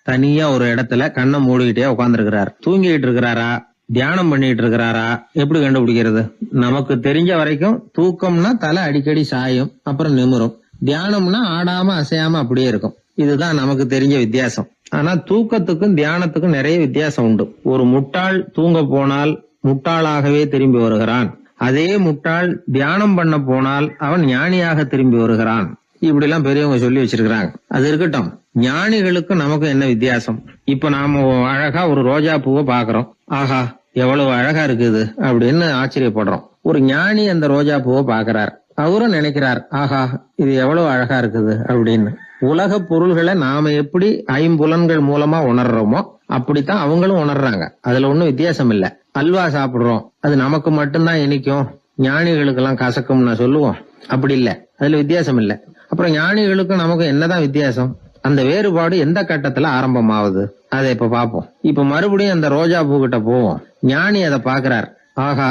Speaker 2: தனியா ஒரு இடத்துல கண்ணை மூடிக்கிட்டே உட்கார்ந்துருக்கிறார். தூங்கிட்டு இருக்கிறாரா, தியானம் பண்ணிட்டு இருக்கிறாரா, எப்படி கண்டுபிடிக்கிறது? நமக்கு தெரிஞ்ச வரைக்கும் தூக்கம்னா தலை அடிக்கடி சாயும், அப்புறம் நிமிரும். தியானம்னா ஆடாம அசையாம அப்படியே இருக்கும். இதுதான் நமக்கு தெரிஞ்ச வித்தியாசம். ஆனா தூக்கத்துக்கும் தியானத்துக்கும் நிறைய வித்தியாசம் உண்டு. ஒரு முட்டாள் தூங்க போனால் முட்டாளாகவே திரும்பி வருகிறான். அதே முட்டாள் தியானம் பண்ண போனால் அவன் ஞானியாக திரும்பி வருகிறான். இப்படி எல்லாம் பெரியவங்க சொல்லி வச்சிருக்கிறாங்க. அது இருக்கட்டும், ஞானிகளுக்கு நமக்கு என்ன வித்தியாசம்? இப்ப நாம அழகா ஒரு ரோஜா பூவை பாக்குறோம். ஆஹா, எவ்வளவு அழகா இருக்குது அப்படின்னு ஆச்சரியப்படுறோம். ஒரு ஞானி அந்த ரோஜா பூவை பாக்குறார். அவரும் நினைக்கிறார், ஆஹா, இது எவ்வளவு அழகா இருக்குது அப்படின்னு. உலக பொருள்களை நாம எப்படி ஐம்புலன்கள் மூலமா உணர்றோமோ அப்படித்தான் அவங்களும் உணர்றாங்க. அதுல ஒண்ணும் வித்தியாசம் இல்ல. அல்வா சாப்பிடுறோம், அது நமக்கு மட்டும்தான் இனிக்கும், ஞானிகளுக்கு எல்லாம் கசக்கும்னு சொல்லுவோம். அப்படி இல்ல, அதுல வித்தியாசம் இல்ல. அப்புறம் ஞானிகளுக்கும் நமக்கு என்னதான் வித்தியாசம்? அந்த வேறுபாடு எந்த கட்டத்துல ஆரம்பமாகுது அதை இப்ப பாப்போம். இப்ப மறுபடியும் அந்த ரோஜா பூ கிட்ட போவோம். ஞானி அதை பாக்குறார். ஆஹா,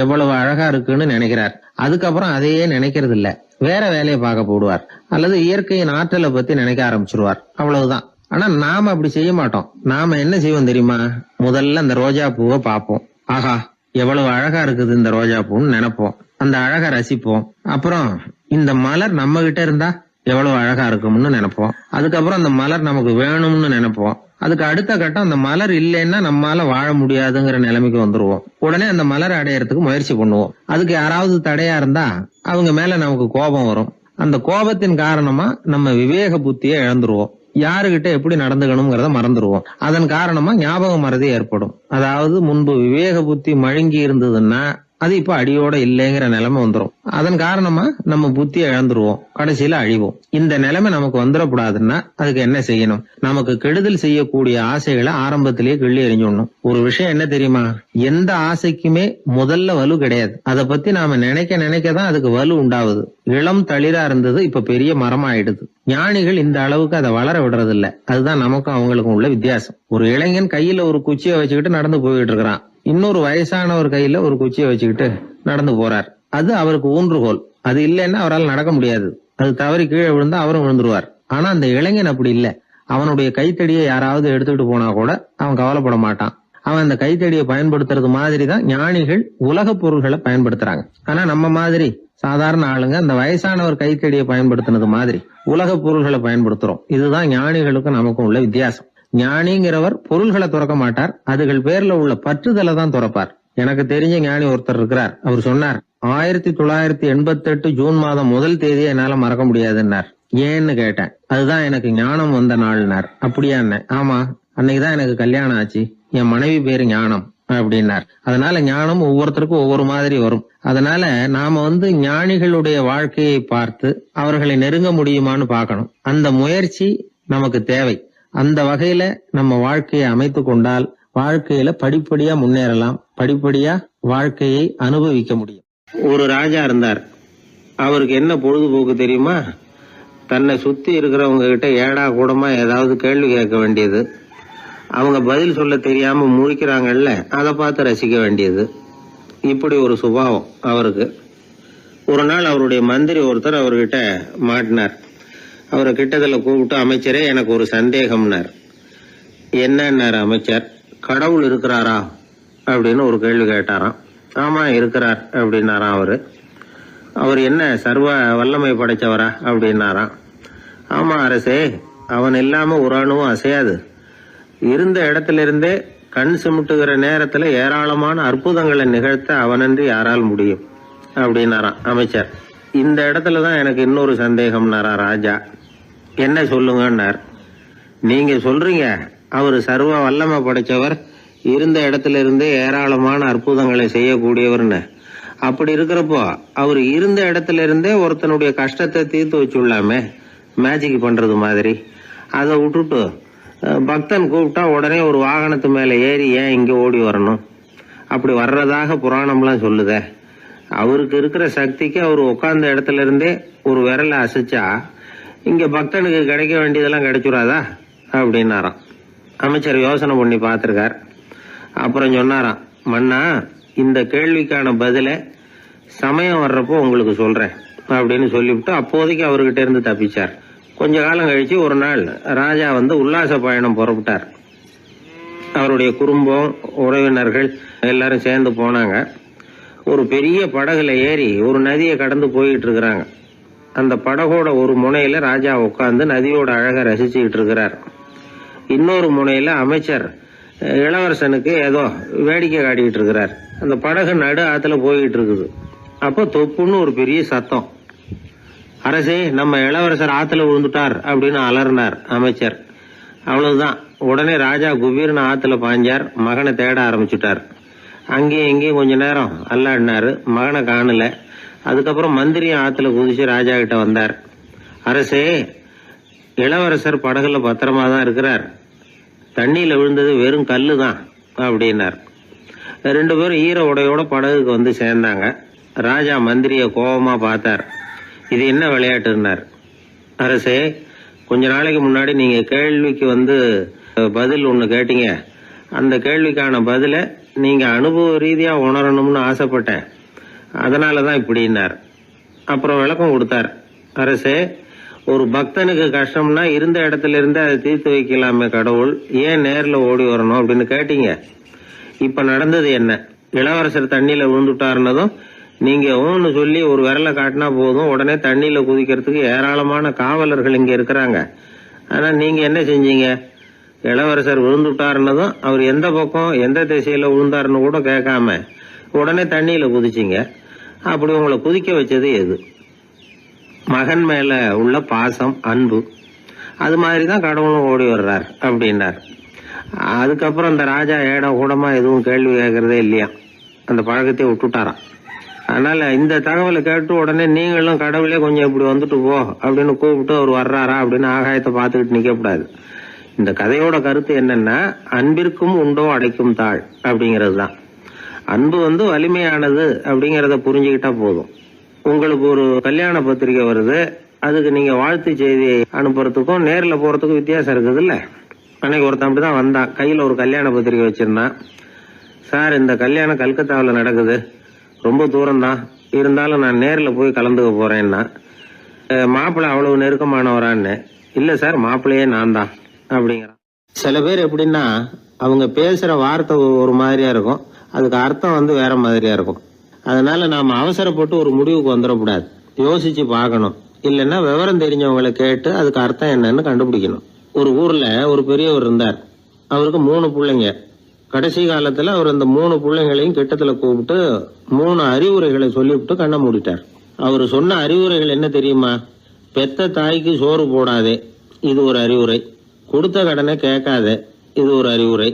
Speaker 2: எவ்வளவு அழகா இருக்குன்னு நினைக்கிறார். அதுக்கப்புறம் அதையே நினைக்கிறது இல்ல, வேற வேலையை பார்க்க போடுவார். அல்லது இயற்கையின் ஆற்றலை பத்தி நினைக்க ஆரம்பிச்சிருவார். அவ்வளவுதான். ஆனா நாம அப்படி செய்ய மாட்டோம். நாம என்ன செய்வோம் தெரியுமா? முதல்ல அந்த ரோஜா பூவை பார்ப்போம். ஆஹா, எவ்வளவு அழகா இருக்குது இந்த ரோஜா பூன்னு நினைப்போம். அந்த அழகை ரசிப்போம். அப்புறம் இந்த மலர் நம்ம கிட்ட இருந்தா எவ்வளவு அழகா இருக்கும்னு நினைப்போம். அதுக்கப்புறம் அந்த மலர் நமக்கு வேணும்னு நினைப்போம். அதுக்கு அடுத்த கட்டம், அந்த மலர் இல்லைன்னா நம்மால வாழ முடியாதுங்கிற நிலைமைக்கு வந்துருவோம். உடனே அந்த மலரை அடையறதுக்கு முயற்சி பண்ணுவோம். அதுக்கு யாராவது தடையா இருந்தா அவங்க மேல நமக்கு கோபம் வரும். அந்த கோபத்தின் காரணமா நம்ம விவேக புத்தியை இழந்துருவோம். யாருகிட்ட எப்படி நடந்துக்கணுங்கிறத மறந்துடுவோம். அதன் காரணமா ஞாபக மறதி ஏற்படும். அதாவது முன்பு விவேக புத்தி மழுங்கி இருந்ததுன்னா அது இப்ப அடியோட இல்லைங்கிற நிலைமை வந்துடும். அதன் காரணமா நம்ம புத்தியை இழந்துருவோம், கடைசியில அழிவோம். இந்த நிலைமை நமக்கு வந்துடக்கூடாதுன்னா அதுக்கு என்ன செய்யணும்? நமக்கு கெடுதல் செய்யக்கூடிய ஆசைகளை ஆரம்பத்திலேயே கிள்ளி எறிஞ்சிடணும். ஒரு விஷயம் என்ன தெரியுமா? எந்த ஆசைக்குமே முதல்ல வலு கிடையாது. அதை பத்தி நாம நினைக்கதான் அதுக்கு வலு உண்டாகுது. இளம் தளிரா இருந்தது இப்ப பெரிய மரமா ஆயிடுது. ஞானிகள் இந்த அளவுக்கு அதை வளர விடுறது இல்ல. அதுதான் நமக்கும் அவங்களுக்கும் உள்ள வித்தியாசம். ஒரு இளைஞன் கையில ஒரு குச்சியை வச்சுக்கிட்டு நடந்து போயிட்டு இருக்கிறான். இன்னொரு வயசானவர் கையில ஒரு குச்சியை வச்சுக்கிட்டு நடந்து போறார். அது அவருக்கு ஊன்றுகோல். அது இல்லைன்னா அவரால் நடக்க முடியாது. அது தவறி கீழே விழுந்தா அவரும் விழுந்துருவார். ஆனா அந்த இளைஞன் அப்படி இல்ல. அவனுடைய கைத்தடியை யாராவது எடுத்துக்கிட்டு போனா கூட அவன் கவலைப்பட மாட்டான். அவன் அந்த கைத்தடியை பயன்படுத்துறது மாதிரி தான் ஞானிகள் உலக பொருள்களை பயன்படுத்துறாங்க. ஆனா நம்ம மாதிரி சாதாரண ஆளுங்க அந்த வயசானவர் கைத்தடியை பயன்படுத்தினது மாதிரி உலக பொருள்களை பயன்படுத்துறோம். இதுதான் ஞானிகளுக்கும் நமக்கும் உள்ள வித்தியாசம். ஞானிங்கிறவர் பொருள்களை துறக்க மாட்டார், அதுகள் பேர்ல உள்ள பற்றுதலை தான் துறப்பார். எனக்கு தெரிஞ்ச ஞானி ஒருத்தர் இருக்கிறார். அவர் சொன்னார், 1988 ஜூன் மாதம் 1 தேதியை என்னால மறக்க முடியாதுன்னார். ஏன்னு கேட்டேன். அதுதான் எனக்கு ஞானம் வந்த நாள்னார். அப்படியா? ஆமா, அன்னைக்குதான் எனக்கு கல்யாணம் ஆச்சு, என் மனைவி பேரு ஞானம் அப்படின்னார். அதனால ஞானம் ஒவ்வொருத்தருக்கும் ஒவ்வொரு மாதிரி வரும். அதனால நாம ஞானிகளுடைய வாழ்க்கையை பார்த்து அவர்களை நெருங்க முடியுமான்னு பார்க்கணும். அந்த முயற்சி நமக்கு தேவை. அந்த வகையில நம்ம வாழ்க்கையை அமைத்து கொண்டால் வாழ்க்கையில படிப்படியா முன்னேறலாம், படிப்படியா வாழ்க்கையை அனுபவிக்க முடியும். ஒரு ராஜா இருந்தார். அவருக்கு என்ன பொழுதுபோக்கு தெரியுமா? தன்னை சுத்தி இருக்கிறவங்க கிட்ட ஏடா கூடமா ஏதாவது கேள்வி கேட்க வேண்டியது, அவங்க பதில் சொல்ல தெரியாம முழிக்கிறாங்கல்ல, அதை பார்த்து ரசிக்க வேண்டியது. இப்படி ஒரு சுபாவம் அவருக்கு. ஒரு நாள் அவருடைய மந்திரி ஒருத்தர் அவர்கிட்ட மாட்டினார். அவரை கிட்டத்துல கூப்பிட்டு, அமைச்சரே, எனக்கு ஒரு சந்தேகம்னார். என்னன்னார் அமைச்சர். கடவுள் இருக்கிறாரா அப்படின்னு ஒரு கேள்வி கேட்டாராம். ஆமா, இருக்கிறார் அப்படின்னாராம் அவரு. அவர் என்ன சர்வ வல்லமை படைச்சவரா அப்படின்னாராம். ஆமா அரசே, அவன் இல்லாம ஒரு அணுவும் அசையாது. இருந்த இடத்துல இருந்தே கண் சிமிட்டுகிற நேரத்துல ஏராளமான அற்புதங்களை நிகழ்த்த அவனன்றி யாரால் முடியும் அப்படின்னாராம் அமைச்சர். இந்த இடத்துலதான் எனக்கு இன்னொரு சந்தேகம்னாரா ராஜா. என்ன சொல்லுங்கன்னார். நீங்க சொல்றீங்க அவர் சர்வ வல்லமை படைச்சவர், இருந்த இடத்துல இருந்தே ஏராளமான அற்புதங்களை செய்யக்கூடியவர்னு. அப்படி இருக்கிறப்போ அவர் இருந்த இடத்துல இருந்தே ஒருத்தனுடைய கஷ்டத்தை தீர்த்து வச்சுள்ளாமே, மேஜிக் பண்றது மாதிரி. அதை விட்டுட்டு பக்தன் கூப்பிட்டா உடனே ஒரு வாகனத்து மேல ஏறி ஏன் இங்க ஓடி வரணும்? அப்படி வர்றதாக புராணம்லாம் சொல்லுதே. அவருக்கு இருக்கிற சக்திக்கு அவர் உட்கார்ந்த இடத்துல இருந்தே ஒரு விரலை அசைச்சா இங்க பக்தனுக்கு கிடைக்க வேண்டியதெல்லாம் கிடைச்சுடாதா அப்படின்னாராம். அமைச்சர் யோசனை பண்ணி பார்த்திருக்கார். அப்புறம் சொன்னாராம், மன்னா, இந்த கேள்விக்கான பதிலை சமயம் வர்றப்போ உங்களுக்கு சொல்றேன் அப்படின்னு சொல்லிவிட்டு அப்போதைக்கு அவர்கிட்ட இருந்து தப்பிச்சார். கொஞ்ச காலம் கழிச்சு ஒரு நாள் ராஜா உல்லாச பயணம் புறப்பட்டார். அவருடைய குடும்பம், உறவினர்கள் எல்லாரும் சேர்ந்து போனாங்க. ஒரு பெரிய படகுல ஏறி ஒரு நதியை கடந்து போயிட்டு இருக்கிறாங்க. அந்த படகோட ஒரு முனையில ராஜா உட்கார்ந்து நதியோட அழகை ரசிச்சுக்கிட்டு இருக்கிறார். இன்னொரு முனையில அமைச்சர் இளவரசனுக்கு ஏதோ வேடிக்கை காட்டிக்கிட்டு இருக்கிறார். அந்த படகு நடு ஆத்துல போயிட்டு இருக்குது. அப்போ தொப்புன்னு ஒரு பெரிய சத்தம். அரசே, நம்ம இளவரசர் ஆத்துல விழுந்துட்டார் அப்படின்னு அலறினார் அமைச்சர். அவ்வளவுதான். உடனே ராஜா குபீர்னு ஆத்துல பாஞ்சார். மகனை தேட ஆரம்பிச்சுட்டார். அங்கேயும் இங்கேயும் கொஞ்ச நேரம் அல்லாடினாரு. மகனை காணல. அதுக்கப்புறம் மந்திரியும் ஆத்துல குதிச்சு ராஜா கிட்ட வந்தார். அரசே, இளவரசர் படகுல பத்திரமா தான் இருக்கிறார். தண்ணியில விழுந்தது வெறும் கல்லு தான் அப்படின்னார். 2 பேரும் ஈர உடையோட படகுக்கு சேர்ந்தாங்க. ராஜா மந்திரிய கோபமா பார்த்தார். இது என்ன விளையாட்டுன்னார். அரசே, கொஞ்ச நாளைக்கு முன்னாடி நீங்க கேள்விக்கு பதில் ஒண்ணு கேட்டீங்க. அந்த கேள்விக்கான பதில நீங்க அனுபவ ரீதியா உணரணும்னு ஆசைப்பட்டேன். அதனாலதான் இப்படின்னார். அப்புறம் விளக்கம் கொடுத்தார். அரசே, ஒரு பக்தனுக்கு கஷ்டம்னா இருந்த இடத்துல இருந்து அதை தீர்த்து வைக்கலாமே கடவுள், ஏன் நேர்ல ஓடி வரணும் அப்படின்னு கேட்டீங்க. இப்ப நடந்தது என்ன? இளவரசர் தண்ணியில விழுந்துட்டாருன்னதும் நீங்க ஊன்னு சொல்லி ஒரு விரலை காட்டினா போதும், உடனே தண்ணியில குதிக்கிறதுக்கு ஏராளமான காவலர்கள் இங்க இருக்கிறாங்க. ஆனா நீங்க என்ன செஞ்சீங்க? இளவரசர் விழுந்துட்டாருன்னதும் அவர் எந்த பக்கம் எந்த திசையில விழுந்தாருன்னு கூட கேட்காம உடனே தண்ணியில குதிச்சிங்க. அப்படி உங்களை குதிக்க வச்சது எது? மகன் மேல உள்ள பாசம், அன்பு. அது மாதிரிதான் கடவுளும் ஓடி வர்றார் அப்படின்னார். அதுக்கப்புறம் அந்த ராஜா ஏடம் கூடமா எதுவும் கேள்வி கேட்கறதே இல்லையா, அந்த பழக்கத்தை விட்டுட்டாராம். அதனால இந்த தகவலை கேட்டு உடனே நீங்களும் கடவுளே கொஞ்சம் இப்படி வந்துட்டு போ அப்படின்னு கூப்பிட்டு அவர் வர்றாரா அப்படின்னு ஆகாயத்தை பார்த்துக்கிட்டு நிக்க கூடாது. இந்த கதையோட கருத்து என்னன்னா, அன்பிற்கும் உண்டோ அடைக்கும் தாழ் அப்படிங்கிறது தான். அன்பு வலிமையானது அப்படிங்கறத புரிஞ்சுக்கிட்டா போதும். உங்களுக்கு ஒரு கல்யாண பத்திரிகை வருது, அதுக்கு நீங்க வாழ்த்து செய்தி அனுப்புறதுக்கும் நேர்ல போறதுக்கும் வித்தியாசம் இருக்குது இல்ல. அன்னைக்கு ஒருத்தன் அப்படிதான் வந்தான். கையில ஒரு கல்யாண பத்திரிகை வச்சிருந்தான். சார், இந்த கல்யாணம் கல்கத்தாவில் நடக்குது, ரொம்ப தூரம் தான், இருந்தாலும் நான் நேர்ல போய் கலந்துக்க போறேன்னா. மாப்பிள்ளை அவ்வளவு நெருக்கமானவரான்னு. இல்ல சார், மாப்பிள்ளையே நான் தான் அப்படிங்கிறான். சில பேர் எப்படின்னா, அவங்க பேசுற வார்த்தை ஒரு மாதிரியா இருக்கும், அதுக்கு அர்த்தம் வேற மாதிரியா இருக்கும். அதனால நாம அவசரப்பட்டு ஒரு முடிவுக்கு வந்துடக்கூடாது. யோசிச்சு பார்க்கணும். இல்லைன்னா விவரம் தெரிஞ்சவங்களை கேட்டு அதுக்கு அர்த்தம் என்னன்னு கண்டுபிடிக்கணும். ஒரு ஊர்ல ஒரு பெரியவர் இருந்தார். அவருக்கு 3 பிள்ளைங்க. கடைசி காலத்துல அவர் அந்த 3 பிள்ளைங்களையும் கிட்டத்துல கூப்பிட்டு 3 அறிவுரைகளை சொல்லிவிட்டு கண்ணை மூடிட்டார். அவர் சொன்ன அறிவுரைகள் என்ன தெரியுமா? பெத்த தாய்க்கு சோறு போடாதே, இது ஒரு அறிவுரை. கொடுத்த கடனை கேட்காதே, இது ஒரு அறிவுரை.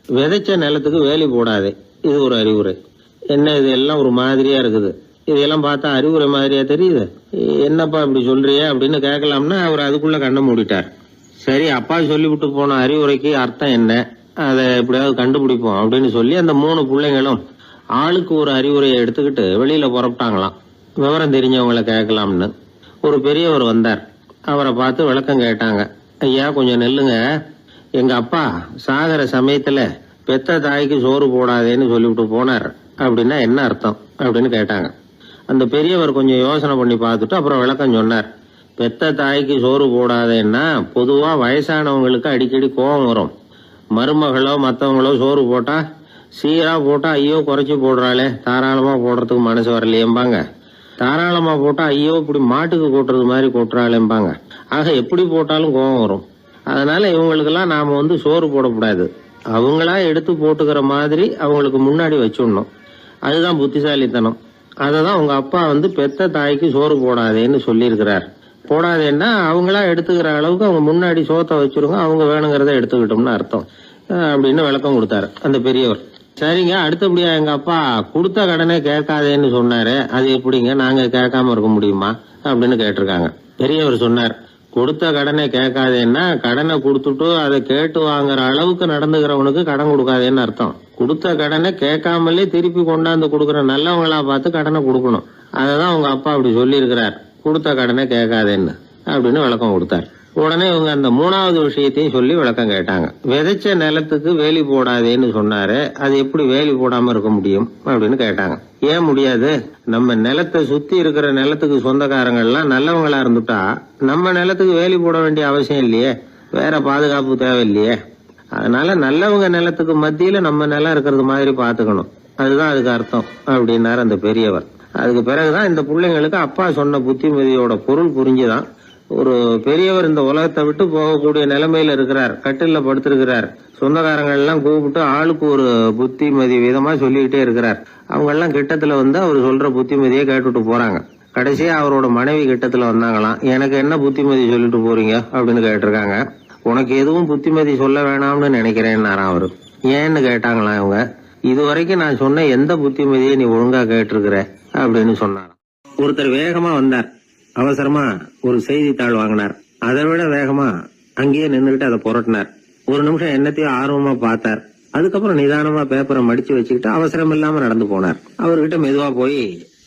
Speaker 2: விதைச்ச நிலத்துக்கு வேலி போடாதே, இது ஒரு அறிவுரை. என்ன இது எல்லாம் ஒரு மாதிரியா இருக்குது, இதெல்லாம் பார்த்தா அறிவுரை மாதிரியா தெரியுது, என்னப்பா இப்படி சொல்றிய அப்படின்னு கேட்கலாம்னா அவர் அதுக்குள்ள கண்ணை மூடிட்டார். சரி, அப்பா சொல்லிவிட்டு போன அறிவுரைக்கு அர்த்தம் என்ன, அதை எப்படியாவது கண்டுபிடிப்போம் அப்படின்னு சொல்லி அந்த 3 பிள்ளைங்களும் ஆளுக்கு ஒரு அறிவுரையை எடுத்துக்கிட்டு வெளியில புறப்பட்டாங்களாம், விவரம் தெரிஞ்சவங்களை கேட்கலாம்னு. ஒரு பெரியவர் வந்தார். அவரை பார்த்து விளக்கம் கேட்டாங்க. ஐயா, கொஞ்சம் நெல்லுங்க, எங்க அப்பா சாகர சமயத்துல பெத்த தாய்க்கு சோறு போடாதேன்னு சொல்லிவிட்டு போனார், அப்படின்னா என்ன அர்த்தம் அப்படின்னு கேட்டாங்க. அந்த பெரியவர் கொஞ்சம் யோசனை பண்ணி பார்த்துட்டு அப்புறம் விளக்கம் சொன்னார். பெத்த தாய்க்கு சோறு போடாதேன்னா பொதுவா வயசானவங்களுக்கு அடிக்கடி கோபம் வரும். மருமகளோ மற்றவங்களோ சோறு போட்டா சீரா போட்டா ஐயோ குறைச்சி போடுறாளே, தாராளமா போடுறதுக்கு மனசு வரலையேம்பாங்க. தாராளமா போட்டா ஐயோ இப்படி மாட்டுக்கு கூட்டுறது மாதிரி கூட்டுறாளேம்பாங்க. ஆக எப்படி போட்டாலும் கோபம் வரும். அதனால இவங்களுக்கெல்லாம் நாம சோறு போடக்கூடாது, அவங்களா எடுத்து போட்டுக்கிற மாதிரி அவங்களுக்கு முன்னாடி வச்சுடணும். அதுதான் புத்திசாலித்தனம். அததான் உங்க அப்பா பெத்த தாய்க்கு சோறு போடாதேன்னு சொல்லியிருக்கிறார். போடாதேன்னா அவங்களா எடுத்துக்கிற அளவுக்கு அவங்க முன்னாடி சோத்தை வச்சிருங்க, அவங்க வேணுங்கிறத எடுத்துக்கிட்டோம்னு அர்த்தம் அப்படின்னு விளக்கம் கொடுத்தாரு அந்த பெரியவர். சரிங்க, அடுத்தபடியா எங்க அப்பா கொடுத்த கடனே கேட்காதேன்னு சொன்னாரு, அது எப்படிங்க நாங்க கேட்காம இருக்க முடியுமா அப்படின்னு கேட்டிருக்காங்க. பெரியவர் சொன்னார், கொடுத்த கடனை கேட்காதேன்னா கடனை கொடுத்துட்டு அதை கேட்டு வாங்குற அளவுக்கு நடந்துக்கிறவனுக்கு கடன் கொடுக்காதேன்னு அர்த்தம். கொடுத்த கடனை கேட்காமலே திருப்பி கொண்டாந்து கொடுக்கற நல்லவங்களா பார்த்து கடனை கொடுக்கணும். அததான் உங்க அப்பா அப்படி சொல்லி இருக்கிறார், கொடுத்த கடனை கேட்காதேன்னு அப்படின்னு விளக்கம் கொடுத்தார். உடனே இவங்க அந்த மூணாவது விஷயத்தையும் சொல்லி விளக்கம் கேட்டாங்க. விதைச்ச நிலத்துக்கு வேலி போடாதேன்னு சொன்னாரு, அது எப்படி வேலி போடாம இருக்க முடியும் அப்படின்னு கேட்டாங்க. ஏன் முடியாது? நம்ம நிலத்தை சுத்தி இருக்கிற நிலத்துக்கு சொந்தக்காரங்க எல்லாம் நல்லவங்களா இருந்துட்டா நம்ம நிலத்துக்கு வேலி போட வேண்டிய அவசியம் இல்லையே, வேற பாதுகாப்பு தேவையில்லையே. அதனால நல்லவங்க நிலத்துக்கு மத்தியில நம்ம நிலம் இருக்கிறது மாதிரி பாத்துக்கணும், அதுதான் அதுக்கு அர்த்தம் அப்படின்னாரு அந்த பெரியவர். அதுக்கு பிறகுதான் இந்த பிள்ளைங்களுக்கு அப்பா சொன்ன புத்திமதியோட பொருள் புரிஞ்சுதான் ஒரு பெரியவர் இந்த உலகத்தை விட்டு போகக்கூடிய நிலைமையில இருக்கிறார், கட்டில்ல படுத்திருக்கிறார். சொந்தக்காரங்க எல்லாம் கூப்பிட்டு ஆளுக்கு ஒரு புத்திமதி விதமா சொல்லிக்கிட்டே இருக்கிறார். அவங்க எல்லாம் கிட்டத்துல வந்து அவர் சொல்ற புத்திமதியை கேட்டுட்டு போறாங்க. கடைசியா அவரோட மனைவி கிட்டத்துல வந்தாங்களாம். எனக்கு என்ன புத்திமதி சொல்லிட்டு போறீங்க அப்படின்னு கேட்டிருக்காங்க. உனக்கு எதுவும் புத்திமதி சொல்ல வேணாம்னு நினைக்கிறேன்னாராம் அவரு. ஏன்னு கேட்டாங்களாம் இவங்க. இதுவரைக்கும் நான் சொன்ன எந்த புத்திமதியை நீ ஒழுங்கா கேட்டிருக்கிற அப்படின்னு சொன்னாராம். ஒருத்தர் வேகமா வந்தார், அவசரமா ஒரு செய்தித்தாள் வாங்கினார். அதை விட வேகமா அங்கேயே நின்றுகிட்டு அதை புரட்டினார். ஒரு நிமிஷம் என்னத்தையும் ஆர்வமா பார்த்தார். அதுக்கப்புறம் நிதானமா பேப்பரை மடிச்சு வச்சுக்கிட்டு அவசரம் இல்லாம நடந்து போனார். அவர்கிட்ட மெதுவா போய்,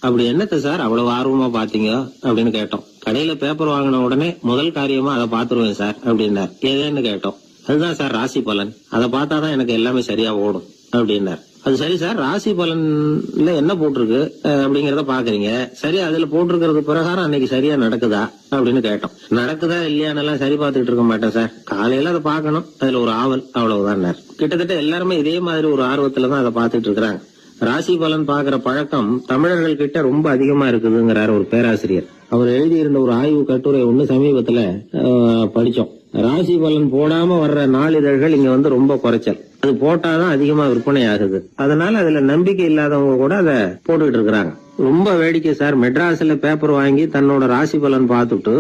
Speaker 2: அப்படி என்னத்த சார் அவ்வளவு ஆர்வமா பாத்தீங்க அப்படின்னு கேட்டோம். கடையில பேப்பர் வாங்கின உடனே முதல் காரியமா அதை பாத்துருவேன் சார் அப்படின்னார். ஏதேன்னு கேட்டோம். அதுதான் சார் ராசி பலன், அதை பார்த்தாதான் எனக்கு எல்லாமே சரியா ஓடும் அப்படின்னார். அது சரி சார், ராசி பலன்ல என்ன போட்டிருக்கு அப்படிங்கறத பாக்குறீங்க, சரி அதுல போட்டிருக்கிறது பிரகாரம் அன்னைக்கு சரியா நடக்குதா அப்படின்னு கேட்டோம். நடக்குதா இல்லையானெல்லாம் சரி பார்த்துட்டு இருக்க மாட்டேன் சார், காலையில அதை பார்க்கணும், அதுல ஒரு ஆவல், அவ்வளவுதான். கிட்டத்தட்ட எல்லாருமே இதே மாதிரி ஒரு ஆர்வத்துலதான் அதை பார்த்துட்டு இருக்கிறாங்க. ராசி பலன் பாக்குற பழக்கம் தமிழர்கள் கிட்ட ரொம்ப அதிகமா இருக்குதுங்கிறாரு ஒரு பேராசிரியர். அவர் எழுதியிருந்த ஒரு ஆய்வு கட்டுரை ஒண்ணு சமீபத்துல படிச்சோம். ராசி பலன் போடாம வர்ற நாளிதழ்கள் இங்க வந்து ரொம்ப குறைச்சல், அது போட்டாதான் அதிகமா விற்பனை ஆகுது. அதனால அதுல நம்பிக்கை இல்லாதவங்க கூட அதை போட்டுக்கிட்டு இருக்கிறாங்க. ரொம்ப வேடிக்கை சார், மெட்ராஸ்ல பேப்பர் வாங்கி தன்னோட ராசி பலன் பார்த்துட்டு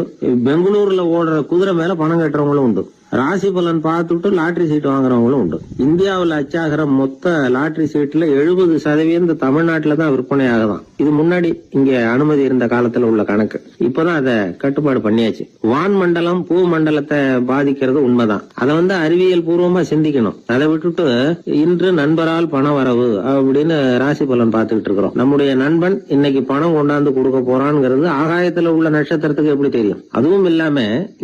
Speaker 2: பெங்களூர்ல ஓடுற குதிரை மேல பணம் கட்டுறவங்களும் உண்டு. ராசி பலன் பார்த்துட்டு லாட்டரி சீட் வாங்குறவங்களும் உண்டு. இந்தியாவில் அச்சாகிற மொத்த லாட்டரி சீட்ல 70% தமிழ்நாட்டுல தான் விற்பனை ஆகுதான். இது முன்னாடி இங்க அனுமதி இருந்த காலத்துல உள்ள கணக்கு. இப்பதான் அதை கட்டுப்பாடு பண்ணியாச்சு. வான் மண்டலம் பூ மண்டலத்தை பாதிக்கிறது உண்மைதான், அதை வந்து அறிவியல் பூர்வமா சிந்திக்கணும். அதை விட்டுட்டு இன்று நண்பரால் பண வரவு அப்படின்னு ராசி பலன் பார்த்துக்கிட்டு இருக்கிறோம். நம்முடைய நண்பன் இன்னைக்கு பணம் கொண்டாந்து கொடுக்க போறான்ங்கிறது ஆகாயத்துல உள்ள நட்சத்திரத்துக்கு எப்படி தெரியும்? அதுவும் இல்லாம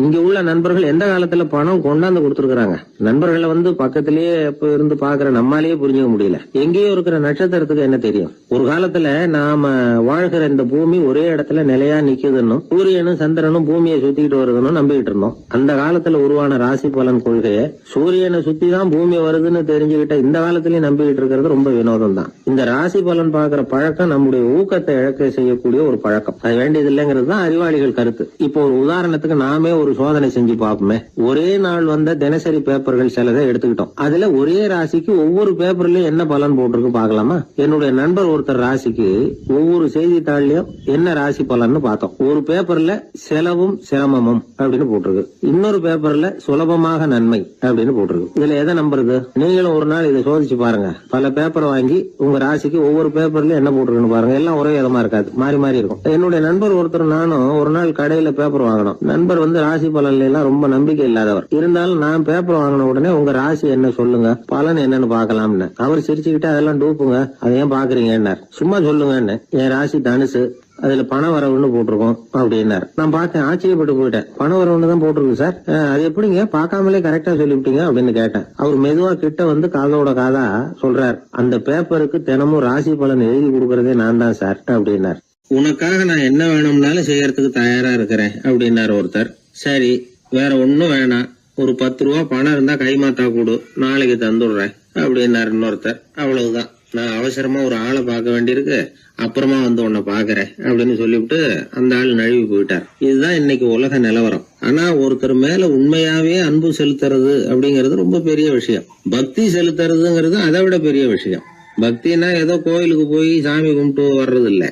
Speaker 2: இங்க உள்ள நண்பர்கள் எந்த காலத்துல பணம் கொண்டாந்து கொடுத்திருக்காங்க? நண்பர்களை வந்து பக்கத்திலேயே இருந்து பாக்குற நம்மாலேயே புரிஞ்சுக்க முடியல, எங்கேயோ இருக்கிற நட்சத்திரத்துக்கு என்ன தெரியும்? ஒரு காலத்துல நாம வாழ்கிற இந்த பூமி ஒரே இடத்துல நிலையா நிக்குதுன்னு சூரியனும் சந்திரனும் பூமியை சுத்திக்கிட்டு வருதுன்னு நம்பிக்கிட்டு இருந்தோம். அந்த காலத்துல உருவான ராசி பலன் கொள்கையை சூரியனை சுத்தி தான் பூமி வருதுன்னு தெரிஞ்சுக்கிட்ட இந்த காலத்திலயும் நம்பிக்கிட்டு இருக்கிறது ரொம்ப வினோதம் தான். இந்த ராசி பலன் பாக்குற பழக்கம் நம்முடைய ஊக்கத்தை இழக்க செய்யக்கூடிய ஒரு பழக்கம், அது வேண்டியது இல்லைங்கிறது தான் அறிவாளிகள் கருத்து. இப்போ ஒரு உதாரணத்துக்கு நாமே ஒரு சோதனை செஞ்சு பார்ப்போமே. ஒரே நாள் வந்த தினசரி பேப்பர்கள் சிலதை எடுத்துக்கிட்டோம். அதுல ஒரே ராசிக்கு ஒவ்வொரு பேப்பர்லயும் என்ன பலன் போட்டிருக்கு பாக்கலாமா? என்னுடைய நண்பர் ஒருத்தர் ராசிக்கு ஒவ்வொரு செய்தித்தாள்லயும் என்ன ராசி பலன்னு பார்த்தோம். ஒரு பேப்பர்ல செலவும் சிரமமும் அப்படின்னு போட்டிருக்கு, இன்னொரு பேப்பர்ல சுலபமாக நன்மை அப்படின்னு போட்டிருக்கு. இதுல எதை நம்புறது? நீங்களும் ஒரு நாள் இதை சோதிச்சு பாருங்க. பல பேப்பர் வாங்கி உங்க ராசிக்கு ஒவ்வொரு பேப்பர்லயும் என்ன போட்டிருக்குன்னு பாருங்க. எல்லாம் ஒரே விதமா இருக்காது, மாறி மாறி இருக்கும். என்னுடைய நண்பர் ஒருத்தர் நானும் ஒரு நாள் கடையில பேப்பர் வாங்கணும். நண்பர் வந்து ராசி பலன்ல எல்லாம் ரொம்ப நம்பிக்கை இல்லாதவர். இருந்தாலும் நான் பேப்பர் வாங்கின உடனே உங்க ராசி என்ன சொல்லுங்க, பலன் என்னன்னு பாக்கலாம்னு. அவர் சிரிச்சுக்கிட்டு அதெல்லாம் டூப்புங்க, அதை ஏன் பாக்குறீங்க, சும்மா சொல்லுங்கன்னு. என் ராசி தனுசு, அதுல பண வரவுன்னு போட்டிருக்கோம் அப்படின்னாரு. நான் பார்த்தேன், ஆச்சரியப்பட்டு போயிட்டேன். பண வரவுன்னு தான் போட்டிருக்கு சார், அது எப்படிங்க பார்க்காமலே கரெக்டா சொல்லிவிட்டீங்க அப்படின்னு கேட்டேன். அவர் மெதுவா கிட்ட வந்து காதோட காதா சொல்றார், அந்த பேப்பருக்கு தினமும் ராசி பலன் எழுதி கொடுக்கறதே நான் தான் சார் அப்படின்னார். உனக்காக நான் என்ன வேணும்னாலும் செய்யறதுக்கு தயாரா இருக்கிறேன் அப்படின்னாரு ஒருத்தர். சரி, வேற ஒன்னும் வேணாம், ஒரு 10 ரூபா பணம் இருந்தா கைமாத்தா கொடு, நாளைக்கு தந்துடுறேன் அப்படின்னாரு இன்னொருத்தர். அவ்வளவுதான், நான் அவசரமா ஒரு ஆளை பார்க்க வேண்டியிருக்கு, அப்புறமா வந்து உன்னை பாக்குறேன் அப்படின்னு சொல்லிவிட்டு அந்த ஆள் நழுவி போயிட்டார். இதுதான் இன்னைக்கு உலக நிலவரம். ஆனா ஒருத்தர் மேல உண்மையாவே அன்பு செலுத்துறது அப்படிங்கறது ரொம்ப பெரிய விஷயம். பக்தி செலுத்துறதுங்கிறது அதை விட பெரிய விஷயம். பக்தினா ஏதோ கோயிலுக்கு போய் சாமி கும்பிட்டு வர்றது இல்ல.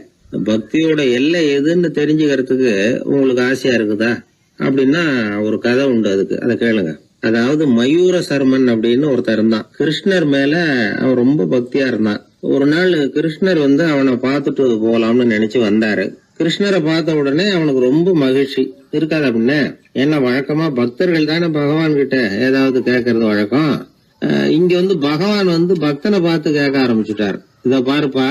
Speaker 2: பக்தியோட எல்லை எதுன்னு தெரிஞ்சுக்கிறதுக்கு உங்களுக்கு ஆசையா இருக்குதா அப்படின்னா ஒரு கதை உண்டு, அதுக்கு அதை கேளுங்க. அதாவது மயூர சர்மன் அப்படின்னு ஒருத்தர் இருந்தான். கிருஷ்ணர் மேல அவன் ரொம்ப பக்தியா இருந்தான். ஒரு நாள் கிருஷ்ணர் வந்து அவனை பார்த்துட்டு போலாம்னு நினைச்சு வந்தாரு. கிருஷ்ணரை பார்த்த உடனே அவனுக்கு ரொம்ப மகிழ்ச்சி இருக்காது அப்படின்னு. ஏன்னா வழக்கமா பக்தர்கள் தானே பகவான் கிட்ட ஏதாவது கேட்கறது வழக்கம். இங்க வந்து பகவான் வந்து பக்தனை பார்த்து கேட்க ஆரம்பிச்சுட்டாரு. இத பாருப்பா,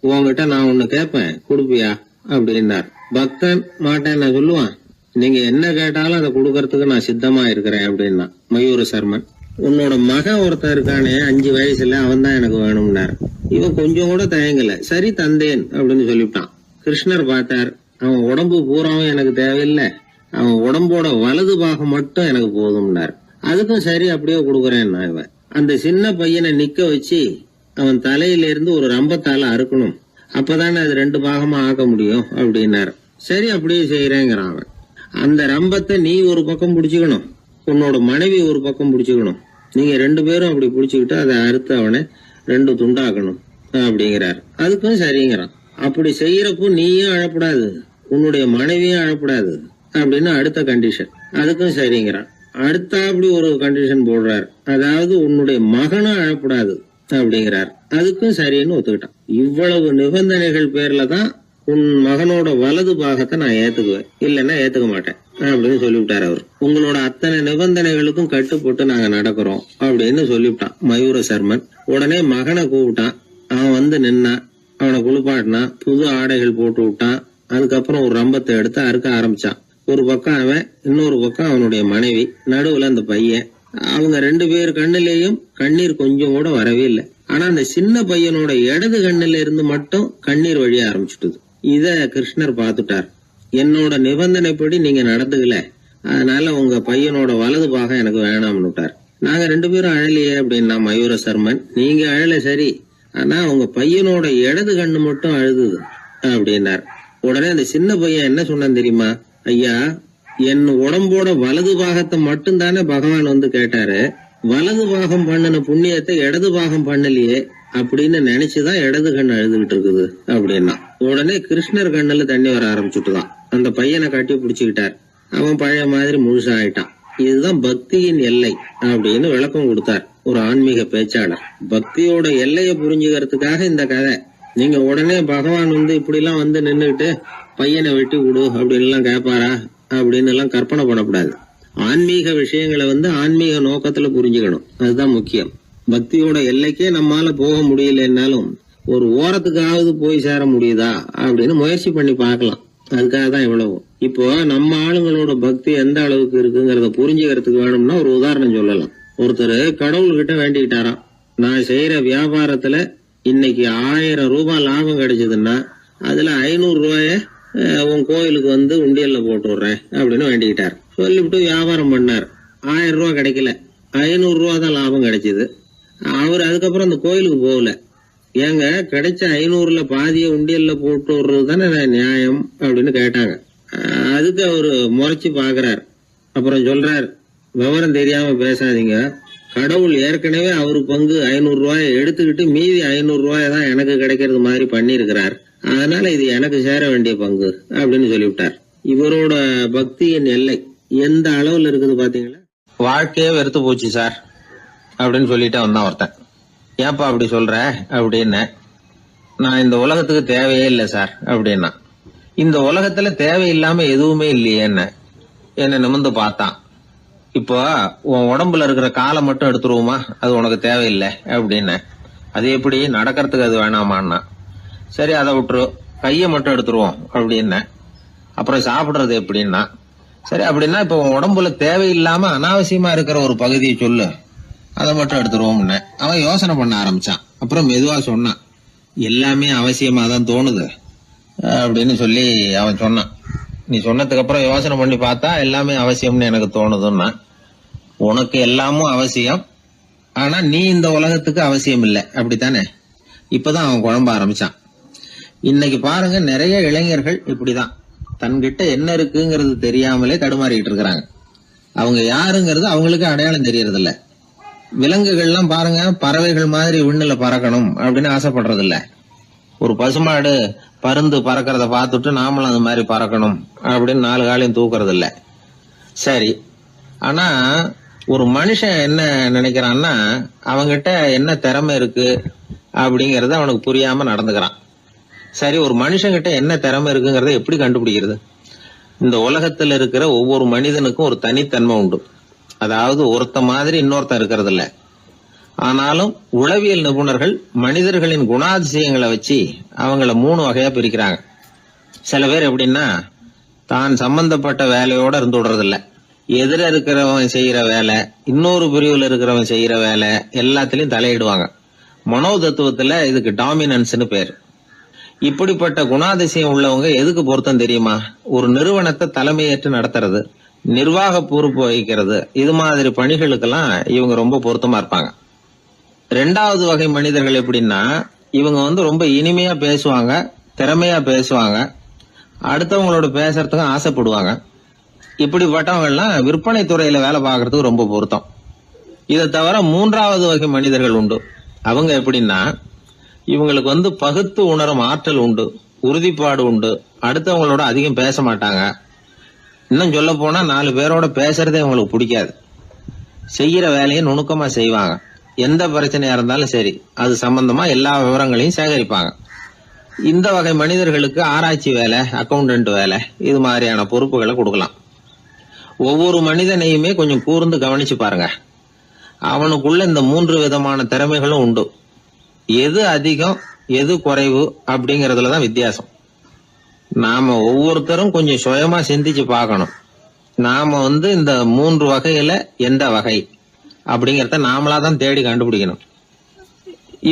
Speaker 2: உன்கிட்ட நான் ஒண்ணு கேட்பேன், கொடுப்பியா அப்படின்னார். பக்தன் மாட்டேன் நான் சொல்லுவான். நீங்க என்ன கேட்டாலும் அதை கொடுக்கறதுக்கு நான் சித்தமா இருக்கிறேன் அப்படின்னா மயூர சர்மன். உன்னோட மகன் ஒருத்தன் இருக்கானே 5 வயசுல, அவன் தான் எனக்கு வேணும்னாரு. இவன் கொஞ்சம் கூட தயங்கல, சரி தந்தேன் அப்படின்னு சொல்லிவிட்டான். கிருஷ்ணர் பார்த்தார், அவன் உடம்பு பூராவும் எனக்கு தேவையில்லை, அவன் உடம்போட வலது பாகம் மட்டும் எனக்கு போதும்னார். அதுக்கும் சரி அப்படியே கொடுக்குறேன். இவன் அந்த சின்ன பையனை நிக்க வச்சு அவன் தலையில இருந்து ஒரு ரம்பத்தால அறுக்கணும், அப்பதானே அது 2 பாகமா ஆக்க முடியும் அப்படின்னாரு. சரி அப்படியே செய்யறேங்கிறான் அவன். அந்த ரம்பத்தை நீ ஒரு பக்கம் பிடிச்சுக்கணும், உன்னோட மனைவி ஒரு பக்கம் பிடிச்சுக்கணும், நீங்க 2 பேரும் அப்படி பிடிச்சுக்கிட்டு அதை அறுத்து அவனை 2 துண்டாக்கணும் அப்படிங்கிறார். அதுக்கும் சரிங்கிறான். அப்படி செய்யறப்போ நீயும் அழப்படாது, உன்னுடைய மனைவியும் அழப்படாது அப்படின்னு அடுத்த கண்டிஷன். அதுக்கும் சரிங்கிறான். அடுத்த அப்படி ஒரு கண்டிஷன் போடுறார், அதாவது உன்னுடைய மகனும் அழப்படாது அப்படிங்கிறார். அதுக்கும் சரின்னு ஒத்துக்கிட்டான். இவ்வளவு நிபந்தனைகள் பேர்ல தான் உன் மகனோட வலது பாகத்தை நான் ஏத்துக்குவேன், இல்லைன்னா ஏத்துக்க மாட்டேன் அப்படின்னு சொல்லிவிட்டார் அவர். உங்களோட அத்தனை நிபந்தனைகளுக்கும் கட்டுப்பட்டு நாங்க நடக்கிறோம் அப்படின்னு சொல்லிவிட்டான் மயூர சர்மன். உடனே மகனை கூப்பிட்டான். அவன் வந்து நின்னான், அவனை குளிப்பாட்டினான், புது ஆடைகள் போட்டு விட்டான். அதுக்கப்புறம் ஒரு ரம்பத்தை எடுத்து அறுக்க ஆரம்பிச்சான். ஒரு பக்கம் அவன், இன்னொரு பக்கம் அவனுடைய மனைவி, நடுவுல அந்த பையன். அவங்க 2 பேர் கண்ணிலேயும் கண்ணீர் கொஞ்சம் கூட வரவே இல்லை. ஆனா அந்த சின்ன பையனோட இடது கண்ணில இருந்து மட்டும் கண்ணீர் வழிய ஆரம்பிச்சுட்டுது. இத கிருஷ்ணர் பார்த்துட்டார். என்னோட நிபந்தனைப்படி நீங்க நடந்துக்கல, அதனால உங்க பையனோட வலது பாகம் எனக்கு வேணாம்னு விட்டார். நாங்க 2 பேரும் அழலையே அப்படின்னா மயூர சர்மன். நீங்க அழல சரி, ஆனா உங்க பையனோட இடது கண்ணு மட்டும் அழுதுது அப்படின்னார். உடனே அந்த சின்ன பையன் என்ன சொன்னான் தெரியுமா? ஐயா, என் உடம்போட வலது பாகத்தை மட்டும் தானே பகவான் வந்து கேட்டாரு, வலது பாகம் பண்ணின புண்ணியத்தை இடது பாகம் பண்ணலையே அப்படின்னு நினைச்சுதான் இடது கண் அழுதுகிட்டு இருக்குது அப்படின்னா. உடனே கிருஷ்ணர் கண்ணுல தண்ணி வர ஆரம்பிச்சுட்டுதான். அந்த பையனை கட்டி பிடிச்சுக்கிட்டார். அவன் பழைய மாதிரி முழுசா ஆயிட்டான். இதுதான் பக்தியின் எல்லை அப்படின்னு விளக்கம் கொடுத்தார் ஒரு ஆன்மீக பேச்சாளர். பக்தியோட எல்லையை புரிஞ்சுக்கிறதுக்காக இந்த கதை. நீங்க உடனே பகவான் வந்து இப்படி எல்லாம் வந்து நின்னுகிட்டு பையனை வெட்டி கொடு அப்படின்னு எல்லாம் கேட்பாரா அப்படின்னு எல்லாம் கற்பனை பண்ணக்கூடாது. ஆன்மீக விஷயங்களை வந்து ஆன்மீக நோக்கத்துல புரிஞ்சுக்கணும், அதுதான் முக்கியம். பக்தியோட எல்லைக்கே நம்மால போக முடியலன்னாலும் ஒரு ஓரத்துக்காவது போய் சேர முடியுதா அப்படின்னு முயற்சி பண்ணி பார்க்கலாம். அதுக்காக தான் இவ்வளவு. இப்போ நம்ம ஆளுங்களோட பக்தி எந்த அளவுக்கு இருக்குங்கிறத புரிஞ்சுக்கிறதுக்கு வேணும்னா ஒரு உதாரணம் சொல்லலாம். ஒருத்தர் கடவுள்கிட்ட வேண்டிக்கிட்டாராம், நான் செய்யற வியாபாரத்துல இன்னைக்கு 1000 ரூபாய் லாபம் கிடைச்சதுன்னா அதுல 500 ரூபாய உன் கோயிலுக்கு வந்து உண்டியல்ல போட்டு விடுறேன் அப்படின்னு வேண்டிக்கிட்டார். சொல்லிவிட்டு வியாபாரம் பண்ணார். 1000 ரூபாய் கிடைக்கல, 500 ரூபா தான் லாபம் கிடைச்சது. அவர் அதுக்கப்புறம் அந்த கோயிலுக்கு போகல. ஏங்க, கிடைச்ச 500ல பாதிய உண்டியல்ல போட்டு விடுறது தானே நியாயம் அப்படின்னு கேட்டாங்க. அதுக்கு அவரு முறைச்சு பாக்குறார். அப்புறம் சொல்றார், விவரம் தெரியாம பேசாதீங்க, கடவுள் ஏற்கனவே அவரு பங்கு 500 ரூபாயை எடுத்துக்கிட்டு மீதி 500 ரூபாய் தான் எனக்கு கிடைக்கிறது மாதிரி பண்ணிருக்கிறார், அதனால இது எனக்கு சேர வேண்டிய பங்கு அப்படின்னு சொல்லிவிட்டார். இவரோட பக்தியின் எல்லை எந்த அளவுல இருக்குது பாத்தீங்களா? வாழ்க்கையே வெறுத்து போச்சு சார் அப்படின்னு சொல்லிட்டு வந்தான் ஒருத்தன். ஏப்பா அப்படி சொல்ற அப்படின்னு. நான் இந்த உலகத்துக்கு தேவையே இல்லை சார் அப்படின்னா. இந்த உலகத்துல தேவையில்லாம எதுவுமே இல்லையே என்ன நிமிர்ந்து பார்த்தான். இப்போ உன் உடம்புல இருக்கிற காலை மட்டும் எடுத்துருவோமா, அது உனக்கு தேவையில்லை அப்படின்னு. அது எப்படி, நடக்கிறதுக்கு அது வேணாமான்னா. சரி அதை விட்டுரு, கையை மட்டும் எடுத்துருவோம் அப்படின்னு. அப்புறம் சாப்பிடுறது எப்படின்னா. சரி அப்படின்னா இப்போ உன் உடம்புல தேவையில்லாம அனாவசியமா இருக்கிற ஒரு பகுதியை சொல்லு, அதை மட்டும் எடுத்துருவோம்னு. அவன் யோசனை பண்ண ஆரம்பிச்சான். அப்புறம் மெதுவா சொன்னான், எல்லாமே அவசியமா தான் தோணுது அப்படின்னு சொல்லி அவன் சொன்னான். நீ சொன்னதுக்கு அப்புறம் யோசனை பண்ணி பார்த்தா எல்லாமே அவசியம்னு எனக்கு தோணுதுன்னா. உனக்கு எல்லாமும் அவசியம், ஆனா நீ இந்த உலகத்துக்கு அவசியம் இல்லை அப்படித்தானே? இப்பதான் அவன் குழம்ப ஆரம்பிச்சான். இன்னைக்கு பாருங்க, நிறைய இளைஞர்கள் இப்படிதான் தன்கிட்ட என்ன இருக்குங்கிறது தெரியாமலே தடுமாறிட்டு இருக்கிறாங்க. அவங்க யாருங்கிறது அவங்களுக்கு அடையாளம் தெரியறது இல்ல. விலங்குகள்லாம் பாருங்க, பறவைகள் மாதிரி விண்ணுல பறக்கணும் அப்படின்னு ஆசைப்படுறது இல்ல. ஒரு பசுமாடு பருந்து பறக்கிறத பார்த்துட்டு நாமளும் அது மாதிரி பறக்கணும் அப்படின்னு 4 காலையும் தூக்குறது இல்ல. சரி, ஆனா ஒரு மனுஷன் என்ன நினைக்கிறான்னா, அவங்கிட்ட என்ன திறமை இருக்கு அப்படிங்கறத அவனுக்கு புரியாம நடந்துக்கிறான். சரி, ஒரு மனுஷங்கிட்ட என்ன திறமை இருக்குங்கிறத எப்படி கண்டுபிடிக்கிறது? இந்த உலகத்துல இருக்கிற ஒவ்வொரு மனிதனுக்கும் ஒரு தனித்தன்மை உண்டு. அதாவது ஒருத்த மாதிரி இன்னொருத்தன் இருக்கிறது இல்ல. ஆனாலும் உளவியல் நிபுணர்கள் மனிதர்களின் குணாதிசயங்களை வச்சு அவங்கள 3 வகையா பிரிக்கிறாங்க. சில பேர் எப்படின்னா, தான் சம்பந்தப்பட்ட வேலையோட இருந்து விடுறதில்ல. எதிர இருக்கிறவன் செய்யற வேலை, இன்னொரு பிரிவுல இருக்கிறவன் செய்யற வேலை எல்லாத்திலையும் தலையிடுவாங்க. மனோ தத்துவத்துல இதுக்கு டாமினன்ஸ்னு பேர். இப்படிப்பட்ட குணாதிசயம் உள்ளவங்க எதுக்கு பொருத்தம் தெரியுமா? ஒரு நிறுவனத்தை தலைமையேற்று நடத்துறது, நிர்வாக பொறுப்பு வகிக்கிறது, இது மாதிரி பணிகளுக்கெல்லாம் இவங்க ரொம்ப பொருத்தமா இருப்பாங்க. 2வது வகை மனிதர்கள் எப்படின்னா, இவங்க ரொம்ப இனிமையா பேசுவாங்க, திறமையா பேசுவாங்க, அடுத்தவங்களோட பேசுறதுக்கு ஆசைப்படுவாங்க. இப்படிப்பட்டவங்க எல்லாம் விற்பனை துறையில வேலை பார்க்கறதுக்கு ரொம்ப பொருத்தம். இதை தவிர 3வது வகை மனிதர்கள் உண்டு. அவங்க எப்படின்னா, இவங்களுக்கு பகுத்து உணரும் ஆற்றல் உண்டு, உறுதிப்பாடு உண்டு, அடுத்தவங்களோட அதிகம் பேச மாட்டாங்க. இன்னும் சொல்ல போனா 4 பேரோட பேசுறதே அவங்களுக்கு பிடிக்காது. செய்யற வேலையை நுணுக்கமா செய்வாங்க. எந்த பிரச்சனையா இருந்தாலும் சரி, அது சம்பந்தமா எல்லா விவரங்களையும் சேகரிப்பாங்க. இந்த வகை மனிதர்களுக்கு ஆராய்ச்சி வேலை, அக்கௌண்டன்ட் வேலை, இது மாதிரியான பொறுப்புகளை கொடுக்கலாம். ஒவ்வொரு மனிதனையுமே கொஞ்சம் கூர்ந்து கவனிச்சு பாருங்க. அவனுக்குள்ள இந்த 3 விதமான திறமைகளும் உண்டு. எது அதிகம் எது குறைவு அப்படிங்கறதுலதான் வித்தியாசம். நாம ஒவ்வொருத்தரும் கொஞ்சம் சுயமா சிந்திச்சு பார்க்கணும். நாம இந்த 3 வகையில எந்த வகை அப்படிங்கறத நாமளாதான் தேடி கண்டுபிடிக்கணும்.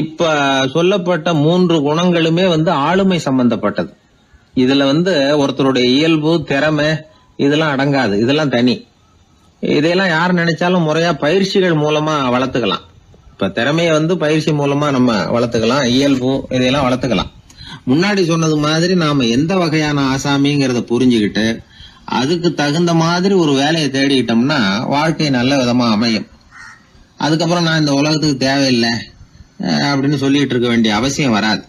Speaker 2: இப்ப சொல்லப்பட்ட 3 குணங்களுமே ஆளுமை சம்பந்தப்பட்டது. இதுல ஒருத்தருடைய இயல்பு, திறமை இதெல்லாம் அடங்காது. இதெல்லாம் தனி. இதையெல்லாம் யார் நினைச்சாலும் முறையா பயிற்சிகள் மூலமா வளர்த்துக்கலாம். இப்ப திறமைய பயிற்சி மூலமா நம்ம வளர்த்துக்கலாம், இயல்பு இதையெல்லாம் வளர்த்துக்கலாம். முன்னாடி சொன்னது மாதிரி நாம எந்த வகையான ஆசாமிங்கிறத புரிஞ்சுக்கிட்டு அதுக்கு தகுந்த மாதிரி ஒரு வேலையை தேடிக்கிட்டோம்னா வாழ்க்கை நல்ல விதமா அமையும். அதுக்கப்புறம் நான் இந்த உலகத்துக்கு தேவையில்லை அப்படின்னு சொல்லிட்டு இருக்க வேண்டிய அவசியம் வராது.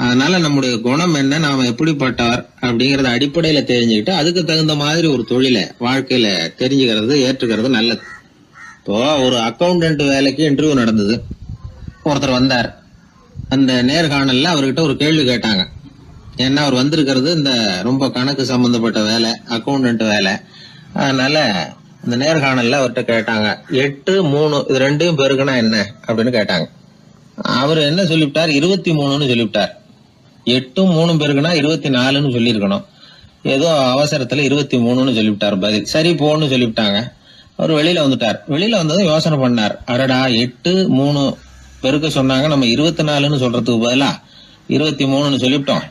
Speaker 2: அதனால நம்முடைய குணம் என்ன, நாம எப்படிப்பட்டவர் அப்படிங்கறத அடிப்படையில தெரிஞ்சுக்கிட்டு அதுக்கு தகுந்த மாதிரி ஒரு தொழிலை வாழ்க்கையில தெரிஞ்சுக்கிறது, ஏற்றுக்கிறது நல்லது. இப்போ ஒரு அக்கௌண்டன்ட் வேலைக்கு இன்டர்வியூ நடந்தது. ஒருத்தர் வந்தார். அந்த நேர்காணல்ல அவர்கிட்ட ஒரு கேள்வி கேட்டாங்க. ஏன்னா அவர் வந்திருக்கிறது இந்த ரொம்ப கணக்கு சம்பந்தப்பட்ட வேலை, அக்கௌண்டன்ட் வேலை. அதனால இந்த நேர்காணல்ல அவர்கிட்ட கேட்டாங்க, 8, 3 இது 2 பெருக்குனா என்ன அப்படின்னு கேட்டாங்க. அவர் என்ன சொல்லிவிட்டார், 23ன்னு சொல்லிவிட்டார். 8, 3 பெருக்குனா 24ன்னு சொல்லியிருக்கணும். ஏதோ அவசரத்துல 23ன்னு சொல்லிவிட்டார் பதில். சரி போன்னு சொல்லிவிட்டாங்க. அவர் வெளியில வந்துட்டார். வெளியில வந்ததும் யோசனை பண்ணார், அடடா 8, 3 பெருக்க சொன்னாங்க, நம்ம 24ன்னு சொல்றதுக்கு பதிலா 23ன்னு சொல்லிவிட்டோம்.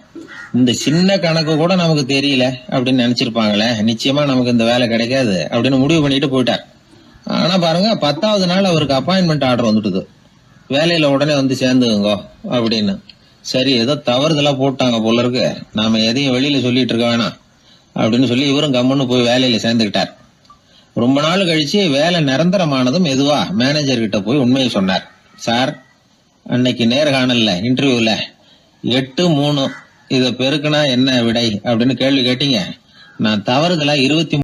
Speaker 2: இந்த சின்ன கணக்கு கூட நமக்கு தெரியல அப்படின்னு நினைச்சிருப்பாங்களே, நிச்சயமா நமக்கு இந்த வேலை கிடைக்காது அப்படின்னு முடிவு பண்ணிட்டு போயிட்டார். ஆனா பாருங்க, 10வது நாள் அவருக்கு அப்பாயின்மெண்ட் ஆர்டர் வந்துட்டுது. வேலையில உடனே சேர்ந்துங்க அப்படின்னு. சரி, ஏதோ தவறுதலா போட்டாங்க போல இருக்கு, நாம எதையும் வெளியில சொல்லிட்டு இருக்க வேணாம் அப்படின்னு சொல்லி இவரும் கம்முன்னு போய் வேலையில சேர்ந்துக்கிட்டார். ரொம்ப நாள் கழிச்சு வேலை நிரந்தரமானதும் மெதுவா மேனேஜர் கிட்ட போய் உண்மையை சொன்னார். சார், அன்னைக்கு நேர்காணல்ல இன்டர்வியூல 8, 3 இத பெருக்குனா என்ன விடை அப்படின்னு கேள்வி கேட்டீங்க. நான் தவறுதலா 23